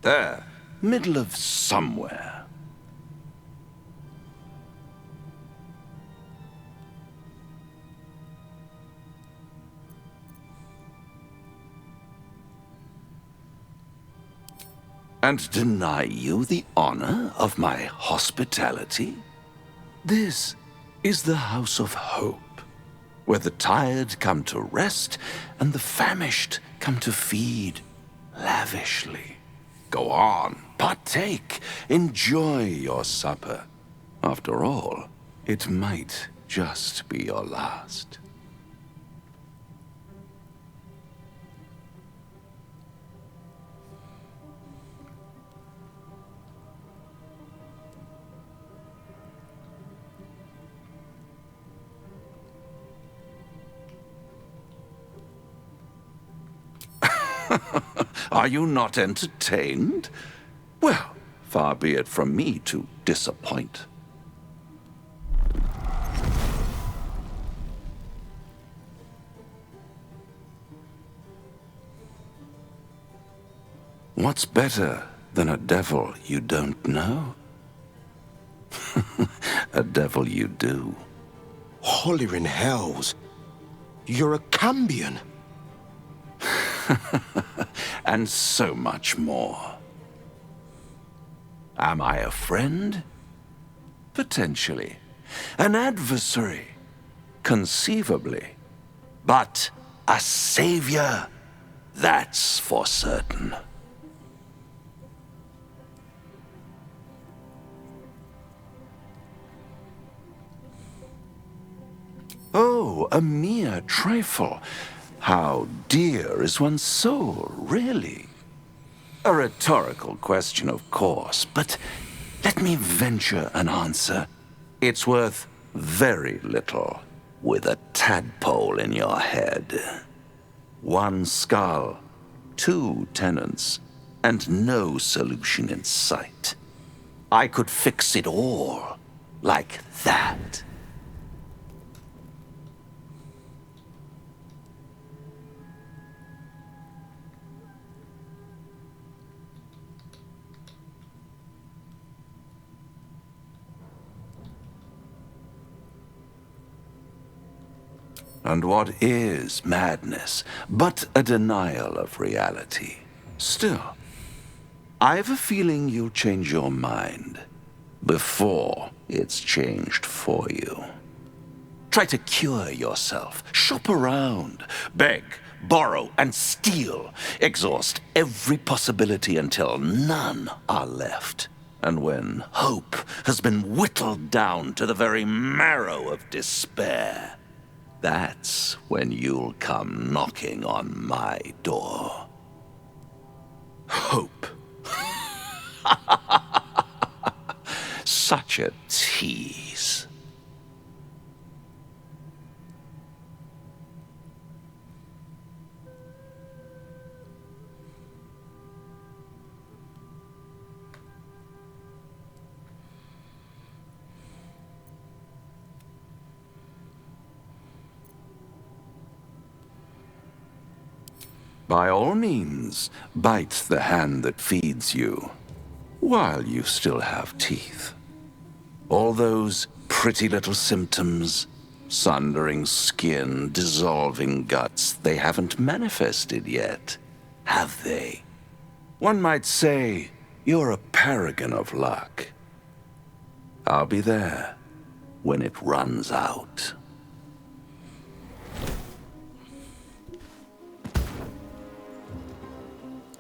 There, middle of somewhere. And deny you the honor of my hospitality? This is the House of Hope, where the tired come to rest and the famished come to feed lavishly. Go on, partake, enjoy your supper. After all, it might just be your last. Are you not entertained? Well, far be it from me to disappoint. What's better than a devil you don't know? A devil you do. Holy in hells. You're a Cambion. And so much more. Am I a friend? Potentially. An adversary? Conceivably. But a savior? That's for certain. Oh, a mere trifle. How dear is one's soul, really? A rhetorical question, of course, but let me venture an answer. It's worth very little with a tadpole in your head. One skull, 2 tenants, and no solution in sight. I could fix it all like that. And what is madness but a denial of reality? Still, I've a feeling you'll change your mind before it's changed for you. Try to cure yourself, shop around, beg, borrow, and steal. Exhaust every possibility until none are left. And when hope has been whittled down to the very marrow of despair, that's when you'll come knocking on my door. Hope. Such a tease. By all means, bite the hand that feeds you, while you still have teeth. All those pretty little symptoms, sundering skin, dissolving guts, they haven't manifested yet, have they? One might say you're a paragon of luck. I'll be there when it runs out.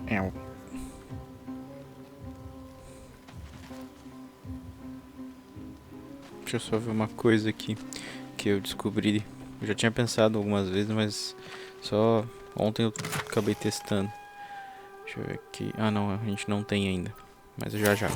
Ow. Deixa eu só ver uma coisa aqui que eu descobri. Eu já tinha pensado algumas vezes, mas só ontem eu acabei testando. Deixa eu ver aqui. Ah, não, a gente não tem ainda. Mas já já.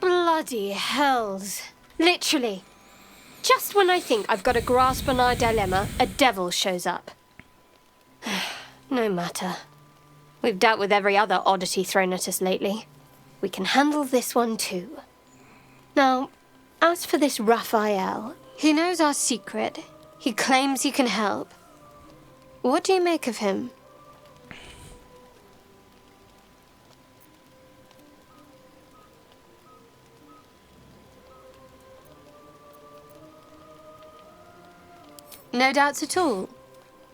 Bloody hells. Literally. Just when I think I've got a grasp on our dilemma, a devil shows up. No matter. We've dealt with every other oddity thrown at us lately. We can handle this one too. Now, as for this Raphael, he knows our secret. He claims he can help. What do you make of him? No doubts at all.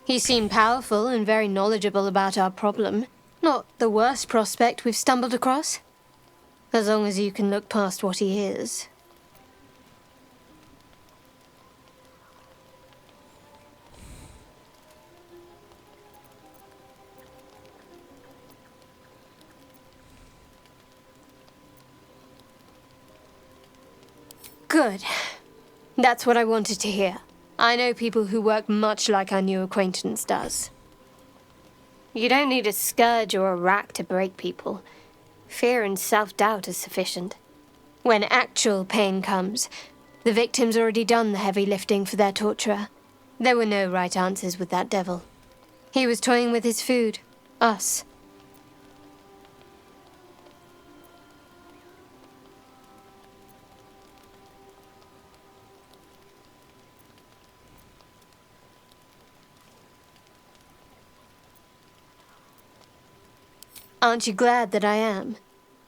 He seemed powerful and very knowledgeable about our problem. Not the worst prospect we've stumbled across. As long as you can look past what he is. Good. That's what I wanted to hear. I know people who work much like our new acquaintance does. You don't need a scourge or a rack to break people. Fear and self-doubt is sufficient. When actual pain comes, the victim's already done the heavy lifting for their torturer. There were no right answers with that devil. He was toying with his food. Us. Aren't you glad that I am?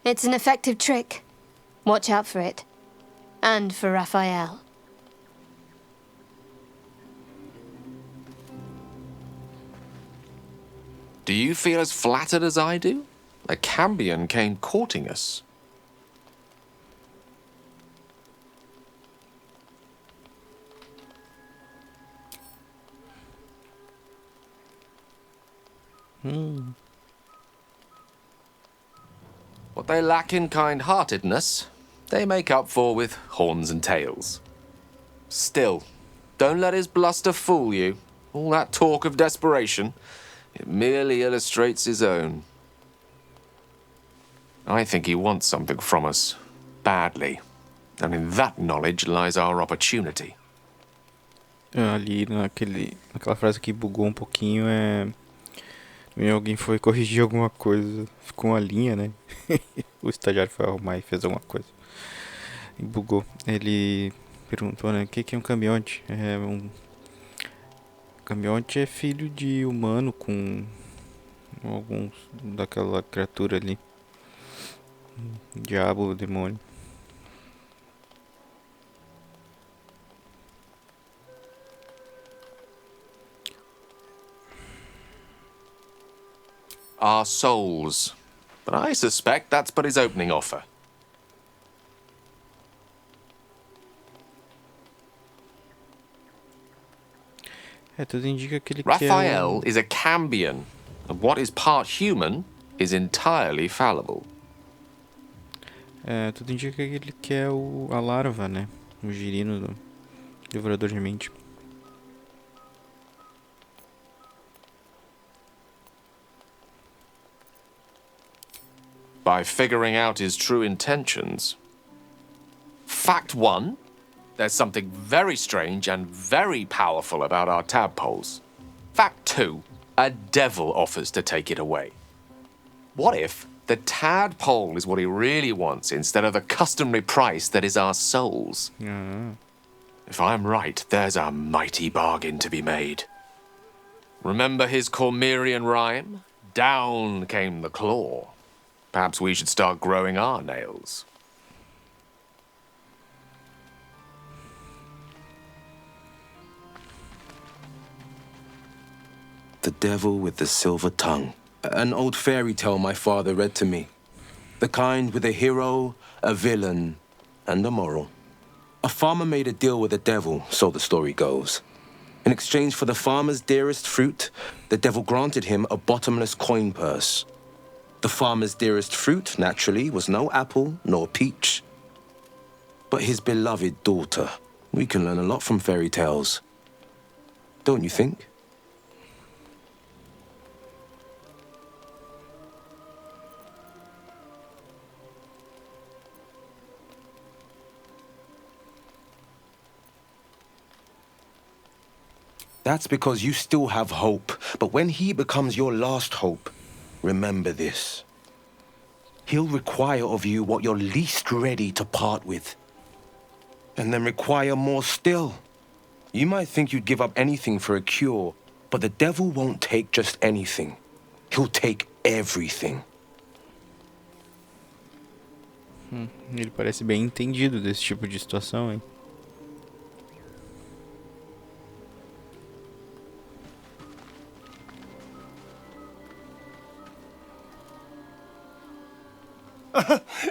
It's an effective trick. Watch out for it. And for Raphael. Do you feel as flattered as I do? A Cambion came courting us. What they lack in kind-heartedness, they make up for with horns and tails. Still, don't let his bluster fool you. All that talk of desperation, it merely illustrates his own. I think he wants something from us, badly. And in that knowledge lies our opportunity. Ali naquela frase que bugou um pouquinho alguém foi corrigir alguma coisa, ficou uma linha, né? O estagiário foi arrumar e fez alguma coisa e bugou. Ele perguntou, né, o que é um cambionte? Cambionte é filho de humano com alguns daquela criatura ali, diabo, demônio. Our souls. But I suspect that's but his opening offer. Tudo indica que ele Raphael is a Cambion, and what is part human is entirely fallible. Tudo indica que ele quer a larva, né? O girino do devorador de mente. By figuring out his true intentions. Fact 1, there's something very strange and very powerful about our tadpoles. Fact 2, a devil offers to take it away. What if the tadpole is what he really wants instead of the customary price that is our souls? If I'm right, there's a mighty bargain to be made. Remember his Cormyrean rhyme? Down came the claw. Perhaps we should start growing our nails. The Devil with the Silver Tongue. An old fairy tale my father read to me. The kind with a hero, a villain, and a moral. A farmer made a deal with the devil, so the story goes. In exchange for the farmer's dearest fruit, the devil granted him a bottomless coin purse. The farmer's dearest fruit, naturally, was no apple nor peach, but his beloved daughter. We can learn a lot from fairy tales. Don't you think? That's because you still have hope. But when he becomes your last hope, remember this. He'll require of you what you're least ready to part with. And then require more still. You might think you'd give up anything for a cure, but the devil won't take just anything. He'll take everything. Ele parece bem entendido desse tipo de situação, hein?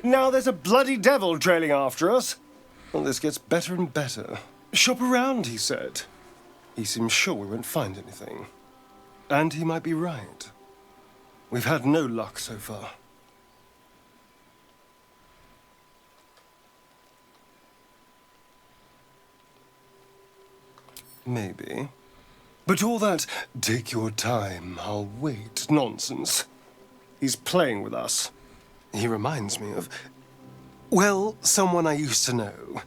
Now there's a bloody devil trailing after us. Well, this gets better and better. Shop around, he said. He seems sure we won't find anything. And he might be right. We've had no luck so far. Maybe. But all that, take your time, I'll wait, nonsense. He's playing with us. He reminds me of, well, someone I used to know.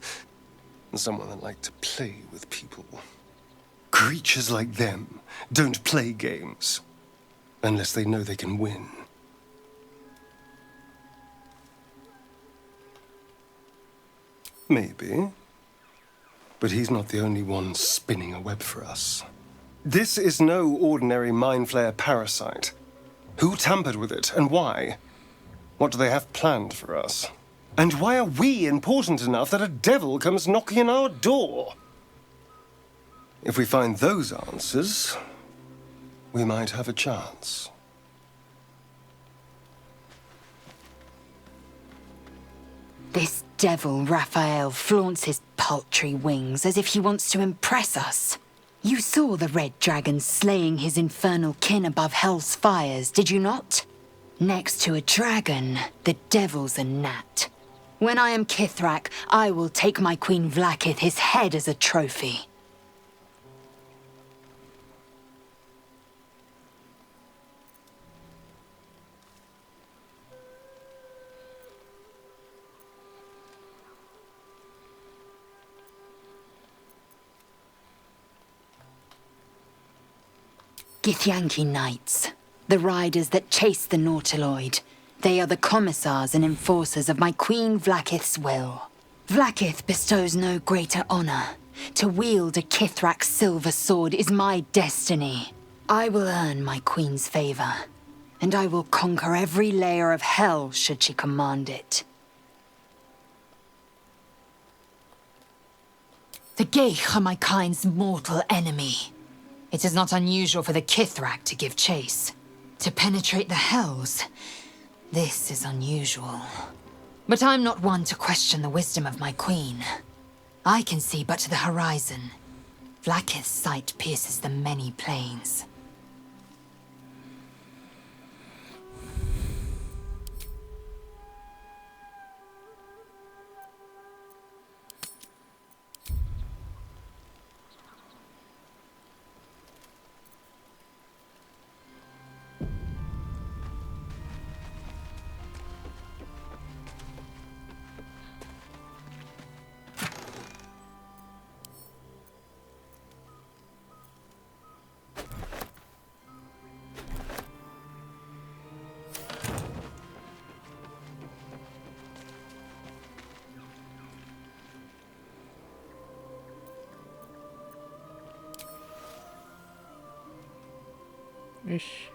Someone that liked to play with people. Creatures like them don't play games unless they know they can win. Maybe. But he's not the only one spinning a web for us. This is no ordinary mind flayer parasite. Who tampered with it, and why? What do they have planned for us? And why are we important enough that a devil comes knocking on our door? If we find those answers, we might have a chance. This devil, Raphael, flaunts his paltry wings as if he wants to impress us. You saw the red dragon slaying his infernal kin above hell's fires, did you not? Next to a dragon, the devil's a gnat. When I am Kithrak, I will take my Queen Vlaakith his head as a trophy. Githyanki Knights, the riders that chase the Nautiloid. They are the commissars and enforcers of my Queen Vlaakith's will. Vlaakith bestows no greater honor. To wield a Kithrak silver sword is my destiny. I will earn my Queen's favor, and I will conquer every layer of hell should she command it. The Geich are my kind's mortal enemy. It is not unusual for the Kithrak to give chase. To penetrate the hells, this is unusual. But I'm not one to question the wisdom of my queen. I can see but to the horizon. Vlaakith's sight pierces the many plains. Ixi.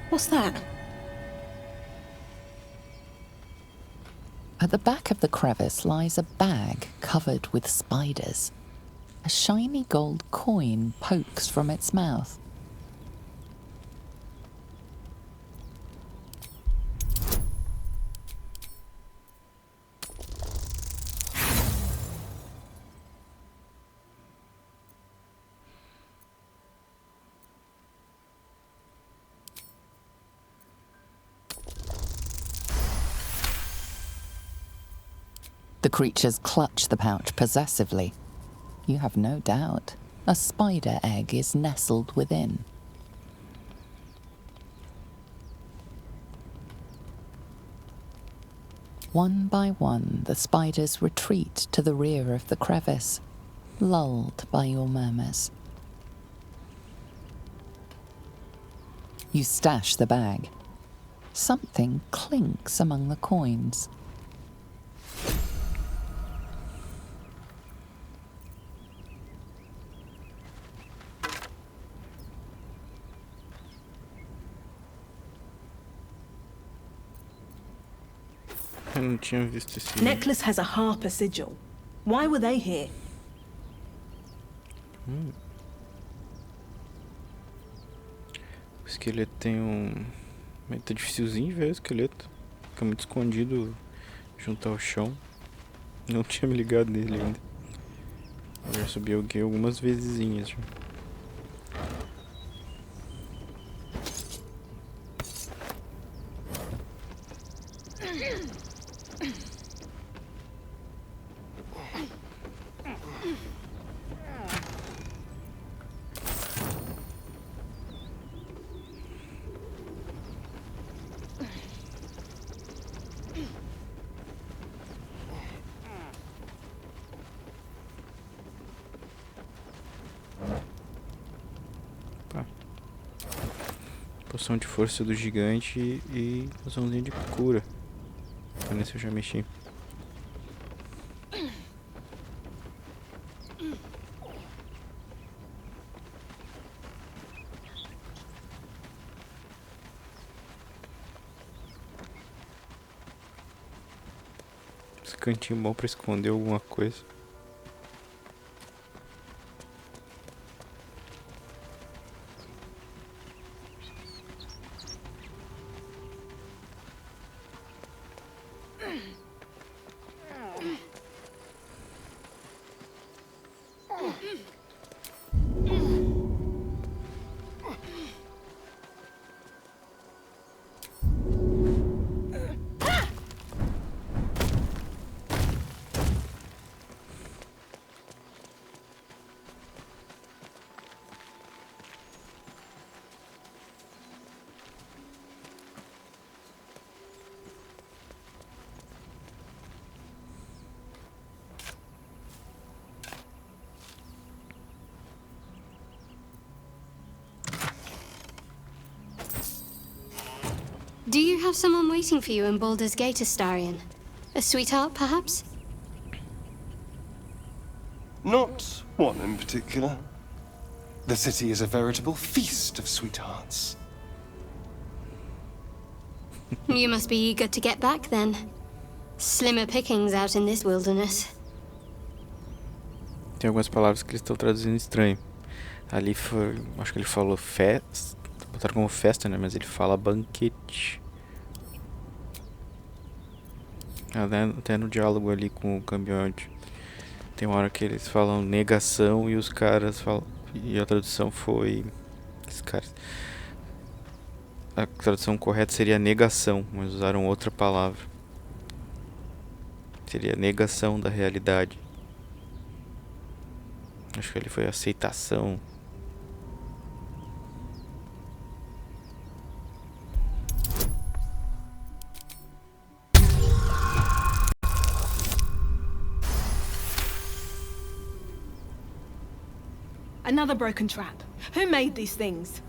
What's that? At the back of the crevice lies a bag covered with spiders. A shiny gold coin pokes from its mouth. The creatures clutch the pouch possessively. You have no doubt a spider egg is nestled within. One by one, the spiders retreat to the rear of the crevice, lulled by your murmurs. You stash the bag. Something clinks among the coins. Eu não tinha visto esse. Necklace has a harper sigil. Why were they here? O esqueleto tem um... Tá dificilzinho ver o esqueleto. Fica muito escondido junto ao chão. Não tinha me ligado nele ainda. Eu já subi algumas vezesinhas já. Poção de força do gigante e poçãozinha de cura. Nesse eu já mexi. Esse cantinho bom pra esconder alguma coisa. Do you have someone waiting for you in Baldur's Gate, Astarion? A sweetheart, perhaps? Not one in particular. The city is a veritable feast of sweethearts. You must be eager to get back, then. Slimmer pickings out in this wilderness. Tem algumas palavras que eles estão traduzindo estranho. Ali foi... Acho que ele falou festa. Botaram como festa, né? Mas ele fala banquete. Até no diálogo ali com o Cambiante. Tem uma hora que eles falam negação e os caras falam... E a tradução foi... Esses caras... A tradução correta seria negação, mas usaram outra palavra. Seria negação da realidade. Acho que ele foi aceitação. Another broken trap. Who made these things?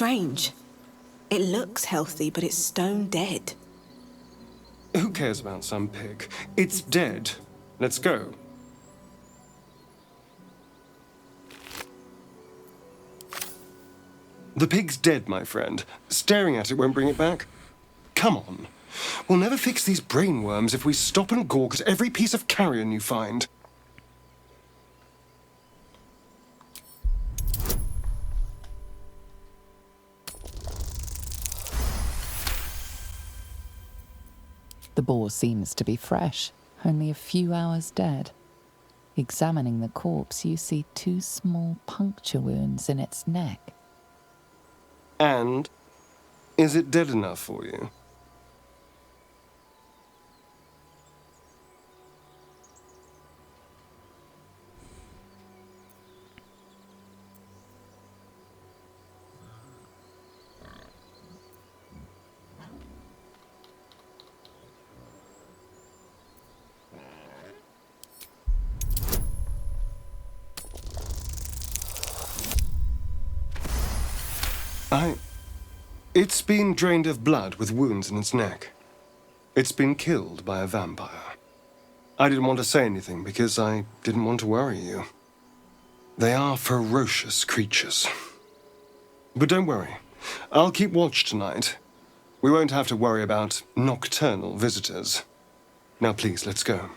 strange. It looks healthy, but it's stone dead. Who cares about some pig? It's dead. Let's go. The pig's dead, my friend. Staring at it won't bring it back. Come on. We'll never fix these brainworms if we stop and gawk at every piece of carrion you find. The boar seems to be fresh, only a few hours dead. Examining the corpse, you see 2 small puncture wounds in its neck. And is it dead enough for you? It's been drained of blood with wounds in its neck. It's been killed by a vampire. I didn't want to say anything because I didn't want to worry you. They are ferocious creatures. But don't worry. I'll keep watch tonight. We won't have to worry about nocturnal visitors. Now please, let's go.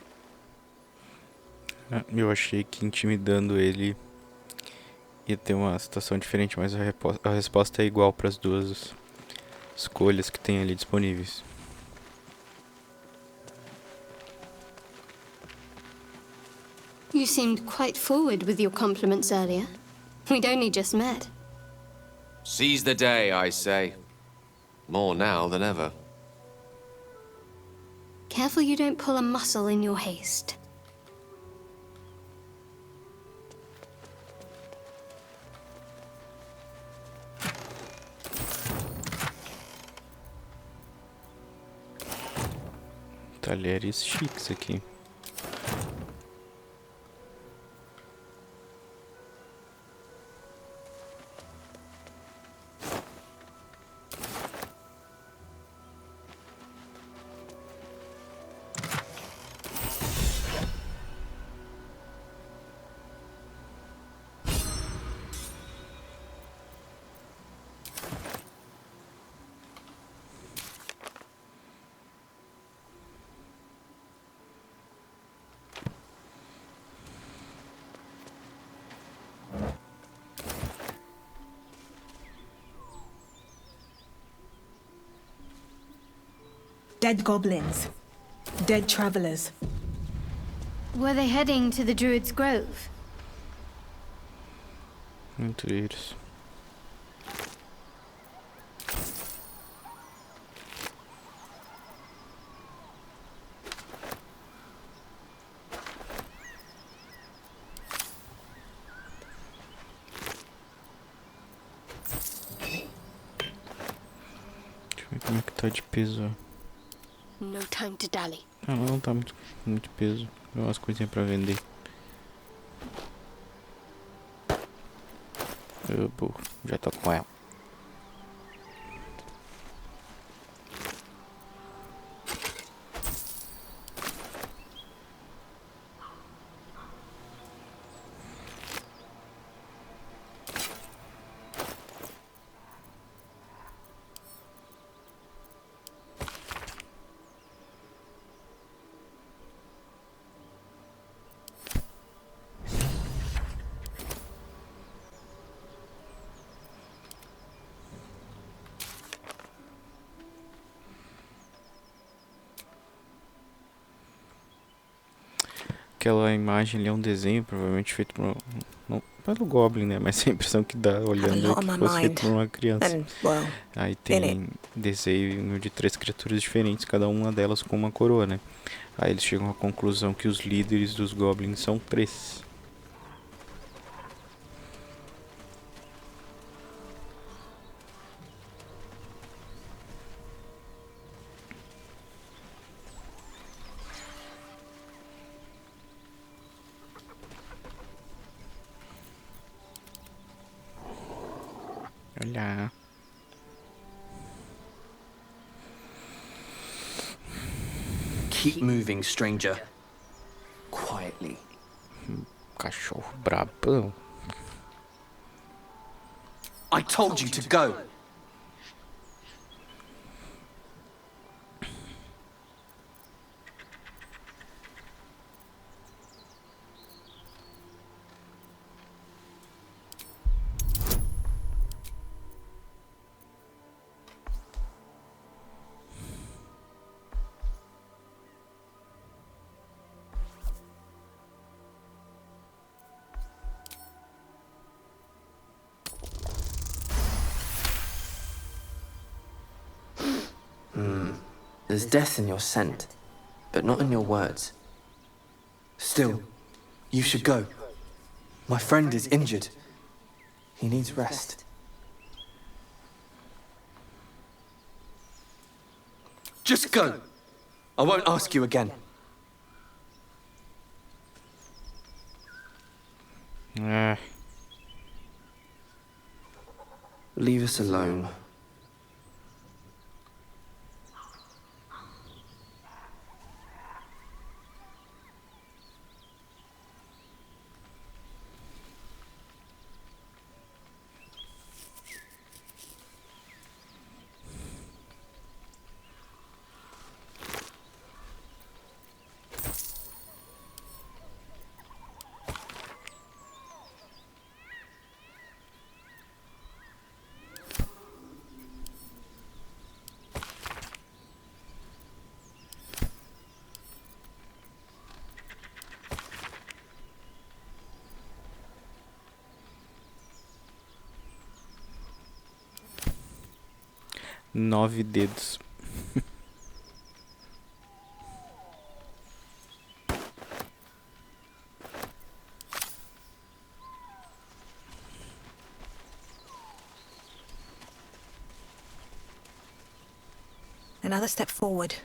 Eu achei que intimidando ele ia ter uma situação diferente, mas a resposta é igual para as duas escolhas que tem ali disponíveis. You seemed quite forward with your compliments earlier. We'd only just met. Seize the day, I say. More now than ever. Careful you don't pull a muscle in your haste. Talheres chiques aqui. Dead goblins. Dead travelers. Were they heading to the Druid's Grove? Muito isso. Deixa eu ver como é que tá de peso. No time to dally. Não tá muito peso. Tem umas coisinhas pra vender. Já tô com ela. Aquela imagem ali é um desenho, provavelmente feito por não pelo Goblin, né? Mas a impressão que dá olhando é que fosse feito por uma criança. Aí tem desenho de 3 criaturas diferentes, cada uma delas com uma coroa, né? Aí eles chegam à conclusão que os líderes dos Goblins são 3. Olha. Keep moving, stranger. Quietly. Cachorro brabão. I told you to go. There's death in your scent, but not in your words. Still, you should go. My friend is injured. He needs rest. Just go. I won't ask you again. Leave us alone. Nove dedos. Another step forward.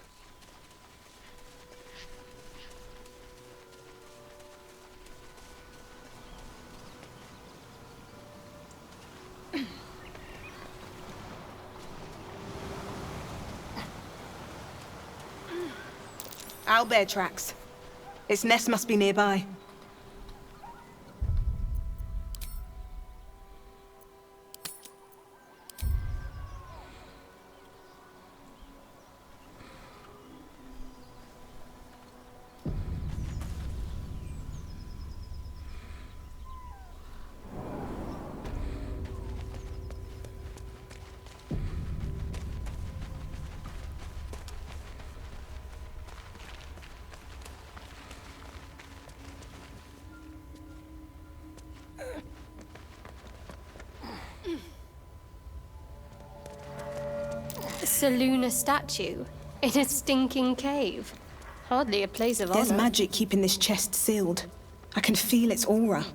Owlbear tracks. Its nest must be nearby. Seluna statue in a stinking cave. Hardly a place of honor. There's magic keeping this chest sealed. I can feel its aura.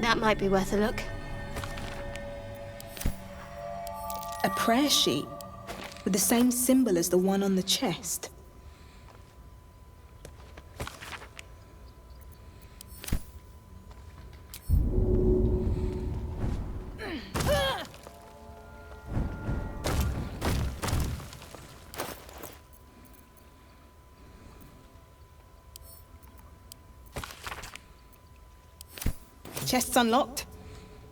That might be worth a look. A prayer sheet with the same symbol as the one on the chest. Chest's unlocked.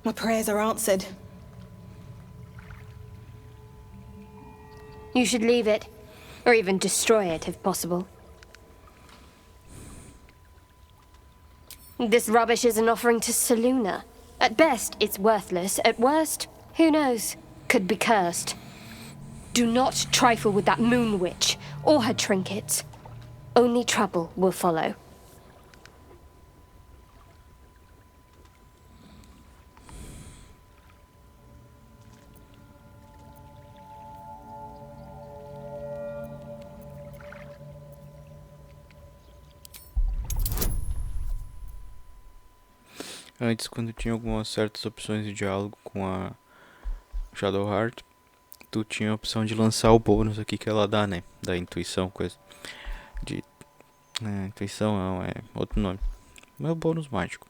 My prayers are answered. You should leave it, or even destroy it if possible. This rubbish is an offering to Seluna. At best, it's worthless. At worst, who knows? Could be cursed. Do not trifle with that moon witch, or her trinkets. Only trouble will follow. Antes, quando tinha algumas certas opções de diálogo com a Shadowheart, tu tinha a opção de lançar o bônus aqui que ela dá, né? Da intuição, coisa. Intuição não, é outro nome. É o bônus mágico.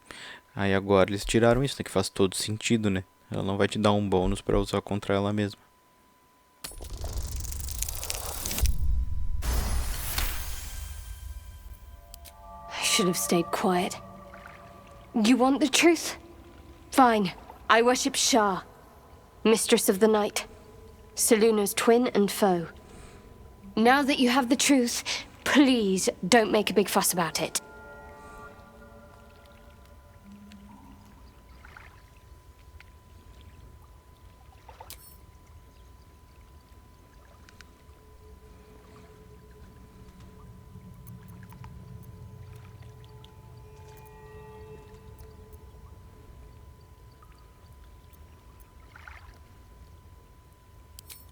Aí agora eles tiraram isso, né? Que faz todo sentido, né? Ela não vai te dar um bônus pra usar contra ela mesma. I should have stayed quiet. You want the truth? Fine. I worship Shah, Mistress of the Night, Seluna's twin and foe. Now that you have the truth, please don't make a big fuss about it.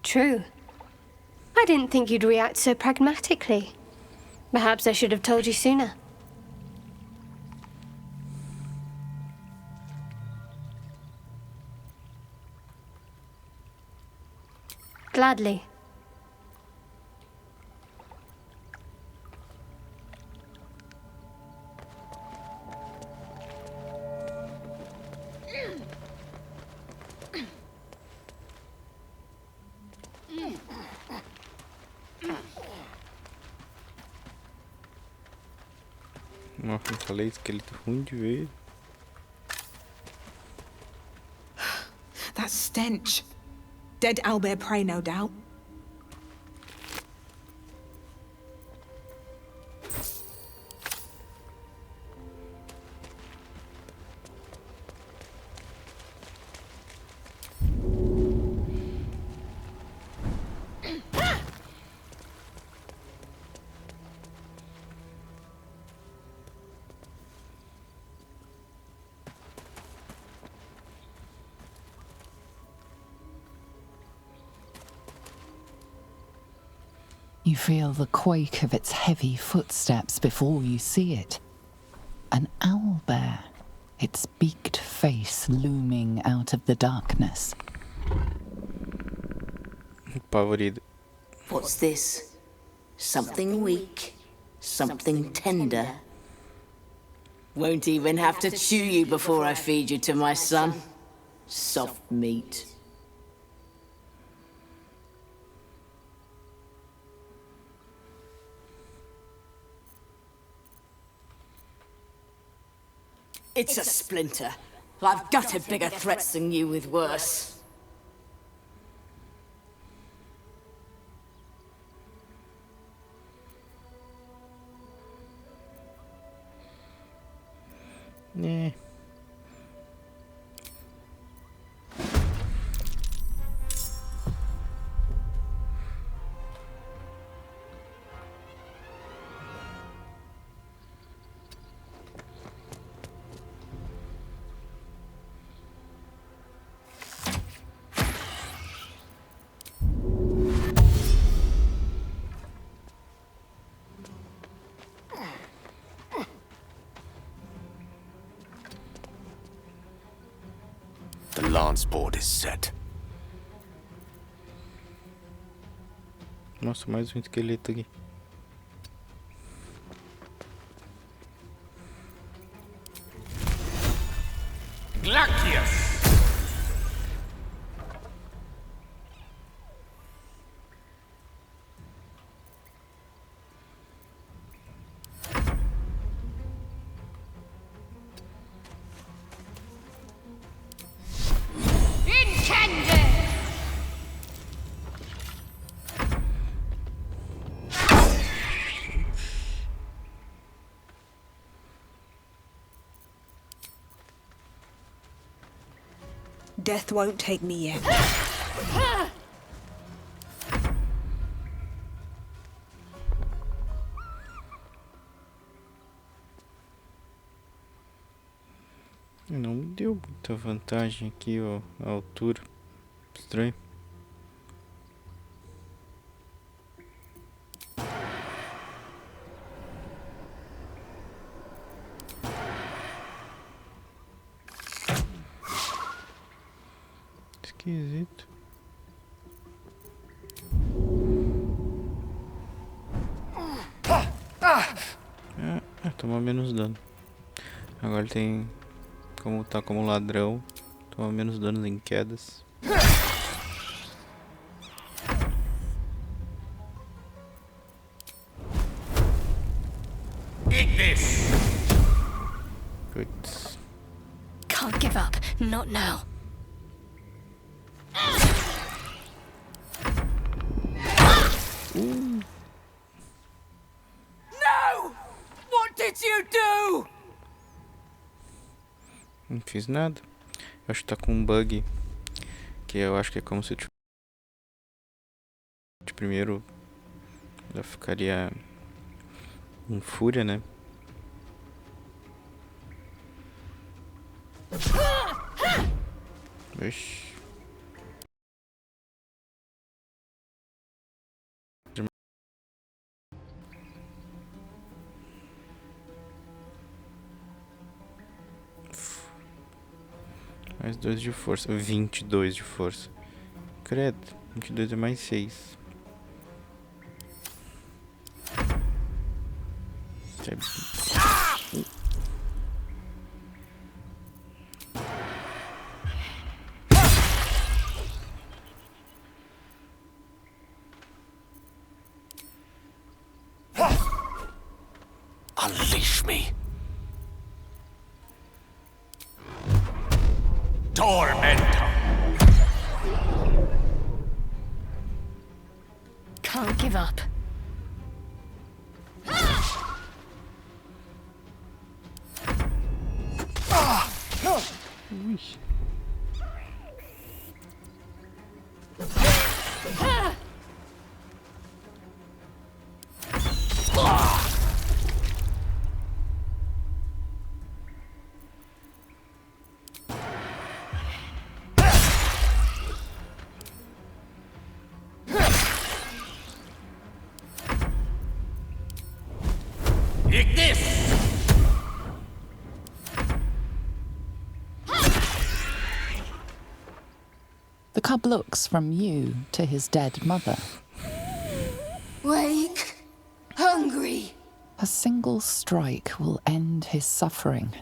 True. I didn't think you'd react so pragmatically. Perhaps I should have told you sooner. Gladly. Nossa, não falei esqueleto ruim de ver. That stench. Dead owlbear prey, no doubt. You feel the quake of its heavy footsteps before you see it. An owlbear, its beaked face looming out of the darkness. Pavorido. What's this? Something weak, something tender. Won't even have to chew you before I feed you to my son. Soft meat. It's a splinter. I've gutted bigger threats than you with worse. Yeah. The lance board is set. Nossa, mais um esqueleto aqui. Glacius! Death won't take me yet. Não me deu muita vantagem aqui, ó, a altura. Estranho. Esquisito. toma menos dano. Agora ele tem... Como tá como ladrão, toma menos danos em quedas. Eat this! Putz. Can't give up. Not now. No! What did you do? Não fiz nada. Eu acho que tá com um bug. Que eu acho que é como se eu de primeiro ela ficaria em fúria, né? Oxi. Mais 2 de força. 22 de força. Credo. 22 é mais 6. Unleash me. Tormentor. Can't give up. Eat this! The cub looks from you to his dead mother. Wake. Hungry. A single strike will end his suffering.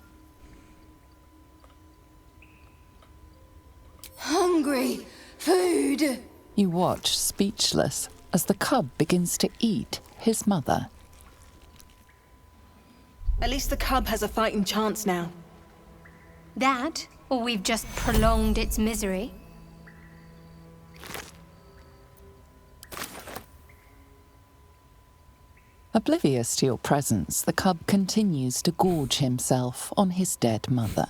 Hungry. Food. You watch, speechless, as the cub begins to eat his mother. At least the cub has a fighting chance now. That, or we've just prolonged its misery. Oblivious to your presence, the cub continues to gorge himself on his dead mother.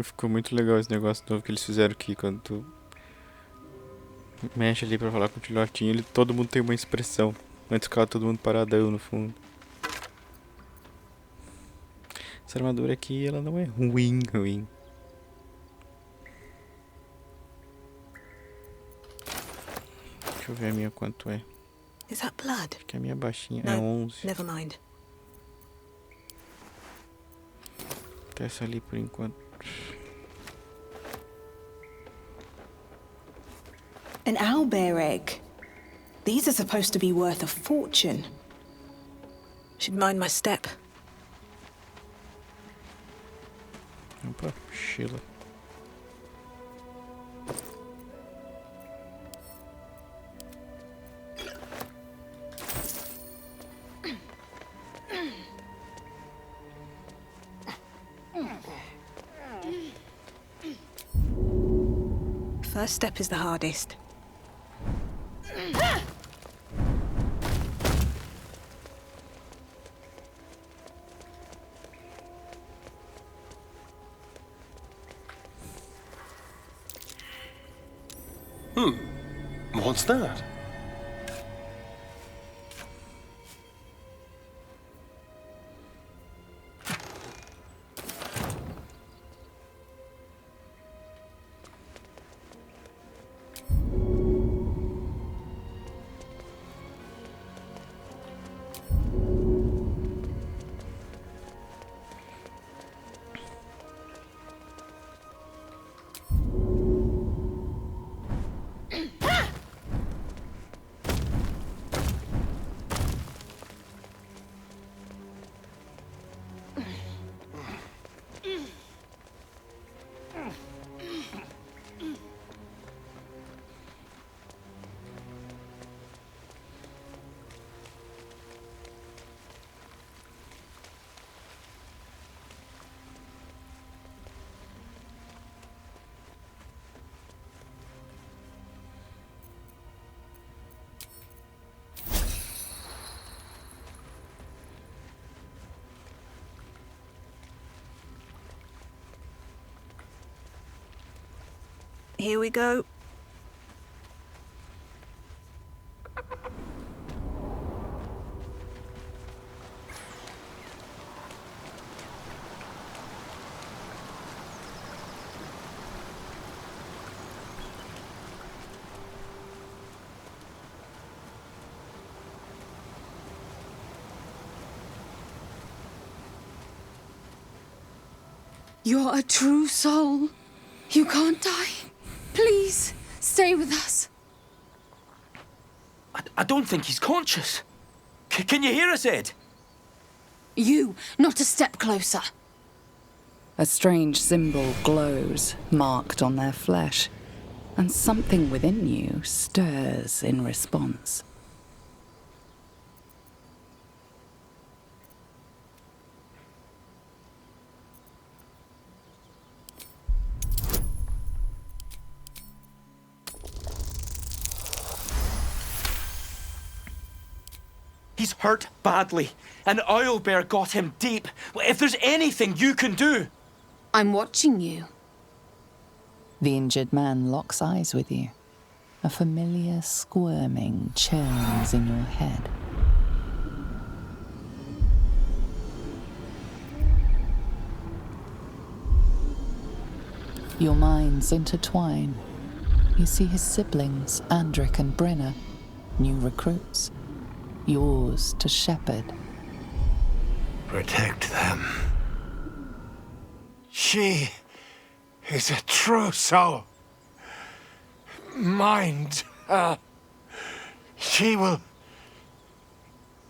Ficou muito legal esse negócio novo que eles fizeram aqui. Quando tu mexe ali pra falar com o filhotinho, todo mundo tem uma expressão. Antes ficava todo mundo paradão no fundo. Essa armadura aqui, ela não é ruim. Deixa eu ver a minha quanto é. Is that blood? Acho que a minha baixinha No, é 11. never mind. Tá essa ali por enquanto. An owlbear egg. These are supposed to be worth a fortune. Should mind my step. Opa, mochila. First step is the hardest. What's that? Here we go. You're a true soul. You can't die. Please, stay with us. I don't think he's conscious. Can you hear us, Ed? You, not a step closer. A strange symbol glows, marked on their flesh, and something within you stirs in response. He's hurt badly. An owlbear got him deep. If there's anything you can do... I'm watching you. The injured man locks eyes with you. A familiar squirming churns in your head. Your minds intertwine. You see his siblings, Andric and Brenna, new recruits. Yours to shepherd. Protect them. She is a true soul. Mind her. She will...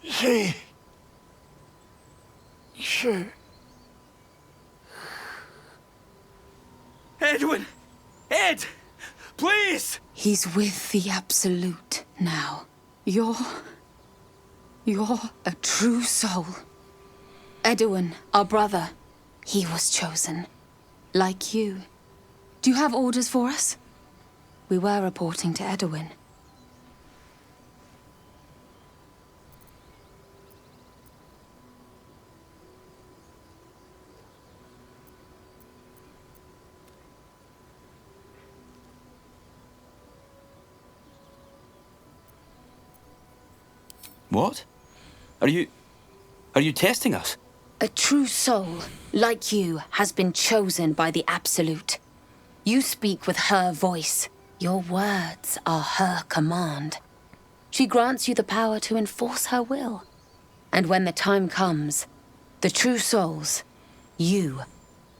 She... Edwin! Ed! Please! He's with the Absolute now. You're a true soul. Edwin, our brother, he was chosen. Like you. Do you have orders for us? We were reporting to Edwin. What? Are you testing us? A true soul, like you, has been chosen by the Absolute. You speak with her voice. Your words are her command. She grants you the power to enforce her will. And when the time comes, the true souls, you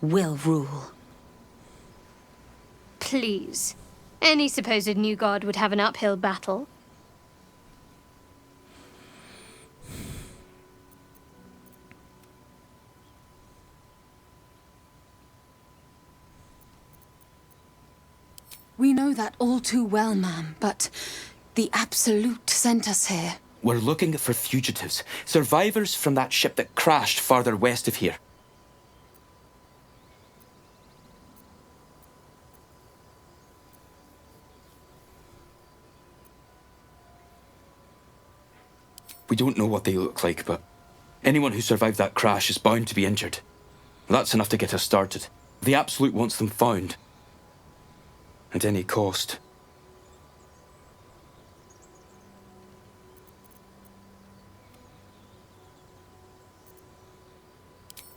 will rule. Please. Any supposed new god would have an uphill battle. We know that all too well, ma'am, but the Absolute sent us here. We're looking for fugitives. Survivors from that ship that crashed farther west of here. We don't know what they look like, but anyone who survived that crash is bound to be injured. That's enough to get us started. The Absolute wants them found. At any cost.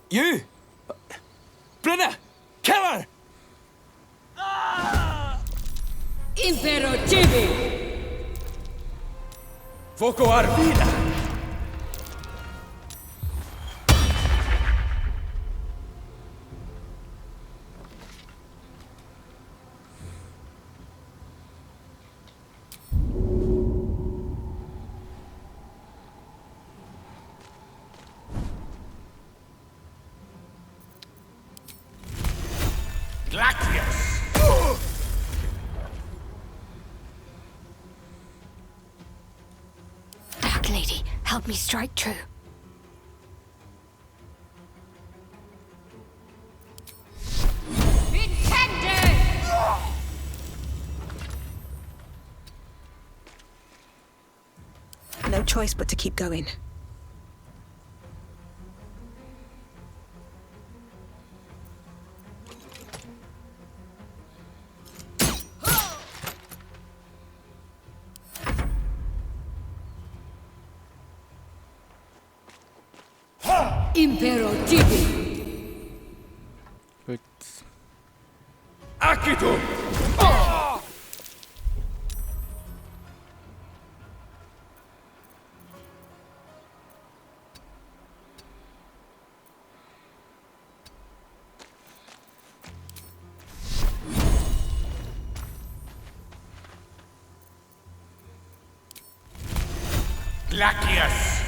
You! Brenna! Kill her! Impero Civi! Foco Arvida! Dark Lady, help me strike true. No choice but to keep going. Impero Tibi. Putz. Akitu! Glacius!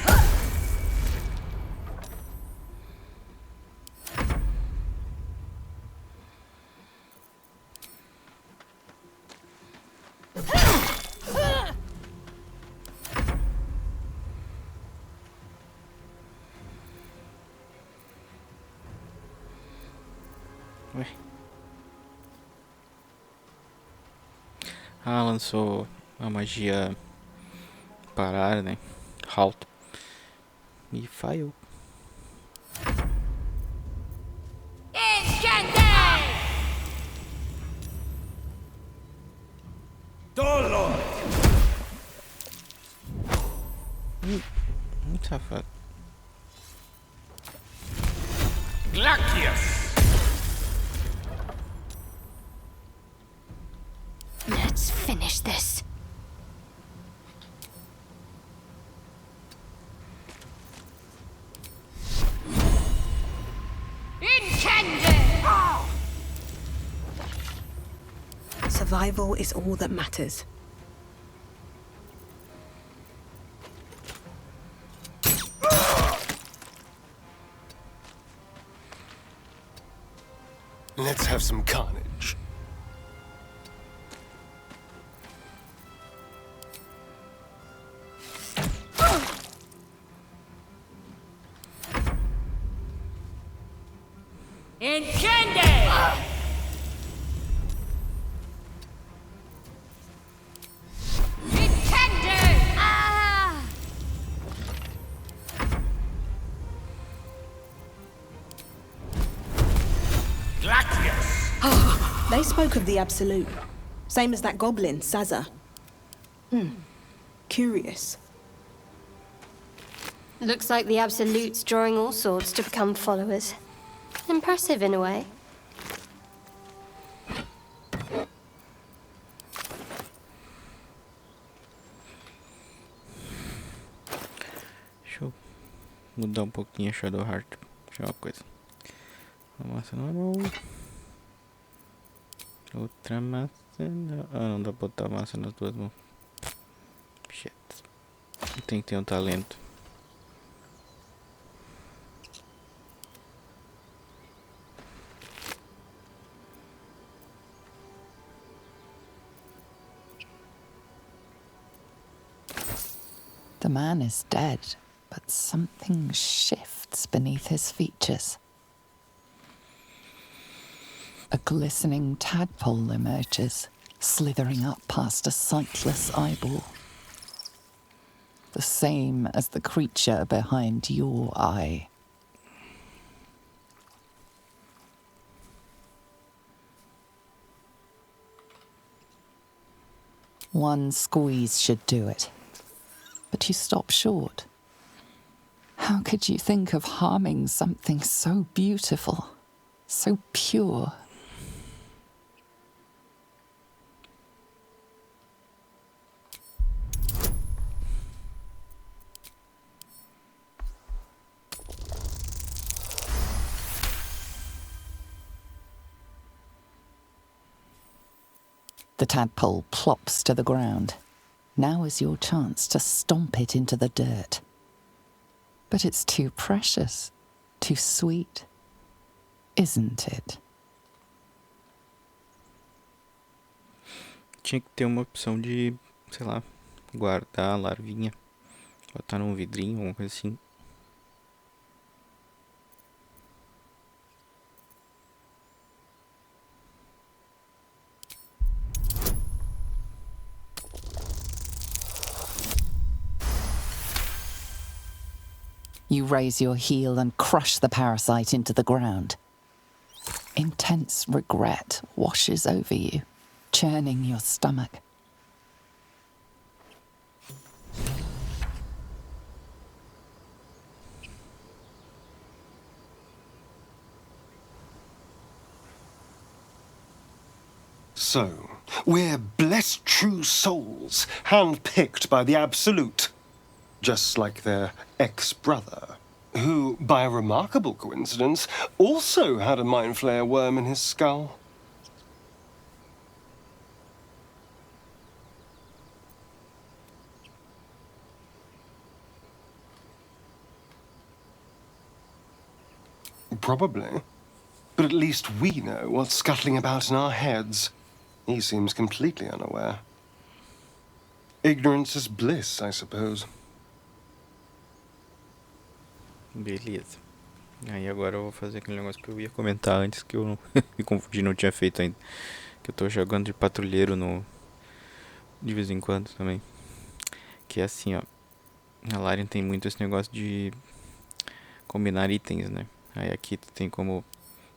Ué. Ah, lançou a magia parar, né? Halt. E falhou. Dolor! Muito safado. Glacius! Let's finish this. Survival is all that matters. Let's have some carnage. Encende! They spoke of the Absolute. Same as that goblin, Saza. Curious. Looks like the Absolute's drawing all sorts to become followers. Impressive in a way. Deixa eu mudar um pouquinho a Shadow Heart. Deixa eu ver uma coisa. Uma massa normal. Outra massa. Ah, não dá pra botar massa nas duas mãos. Shit. Tem que ter um talento. The man is dead, but something shifts beneath his features. A glistening tadpole emerges, slithering up past a sightless eyeball. The same as the creature behind your eye. One squeeze should do it. But you stop short. How could you think of harming something so beautiful, so pure? The tadpole plops to the ground. Now is your chance to stomp it into the dirt. But it's too precious, too sweet, isn't it? Tinha que ter uma opção de, sei lá, guardar a larvinha. Botar num vidrinho, alguma coisa assim. You raise your heel and crush the parasite into the ground. Intense regret washes over you, churning your stomach. So, we're blessed true souls, hand-picked by the Absolute. Just like their ex-brother, who, by a remarkable coincidence, also had a mind flayer worm in his skull. Probably. But at least we know what's scuttling about in our heads. He seems completely unaware. Ignorance is bliss, I suppose. Beleza. Aí agora eu vou fazer aquele negócio que eu ia comentar antes, que eu não me confundi, não tinha feito ainda. Que eu tô jogando de patrulheiro de vez em quando também. Que é assim, ó. A Larian tem muito esse negócio de combinar itens, né? Aí aqui tu tem como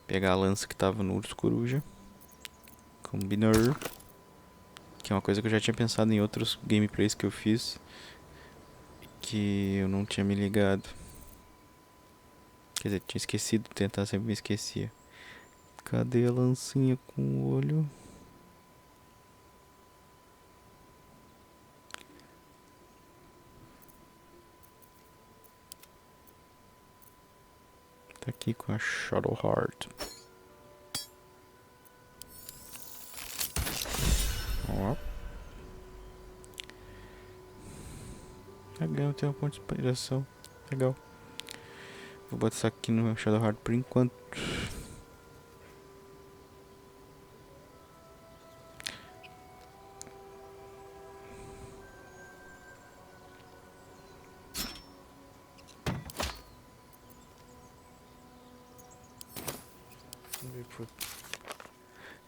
pegar a lança que tava no urso coruja, combinar, que é uma coisa que eu já tinha pensado em outros gameplays que eu fiz, que eu não tinha me ligado. Quer dizer, tinha esquecido, tentar sempre me esquecia. Cadê a lancinha com o olho? Tá aqui com a Shadow Heart. Ó. Legal, tem uma ponte de inspiração. Legal. Vou botar isso aqui no Shadow Heart por enquanto.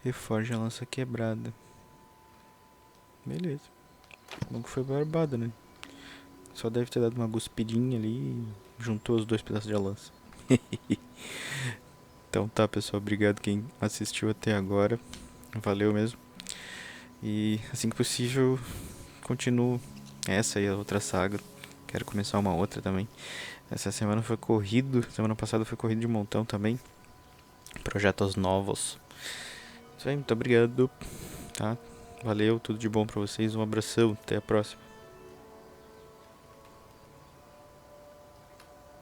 Reforja a lança quebrada. Beleza. Bom que foi barbado, né? Só deve ter dado uma guspidinha ali e juntou os dois pedaços de lança. Então tá, pessoal. Obrigado quem assistiu até agora. Valeu mesmo. E assim que possível, continuo essa e a outra saga. Quero começar uma outra também. Essa semana foi corrido. Semana passada foi corrido de montão também. Projetos novos. Isso aí, muito obrigado. Tá? Valeu, tudo de bom pra vocês. Um abração, até a próxima.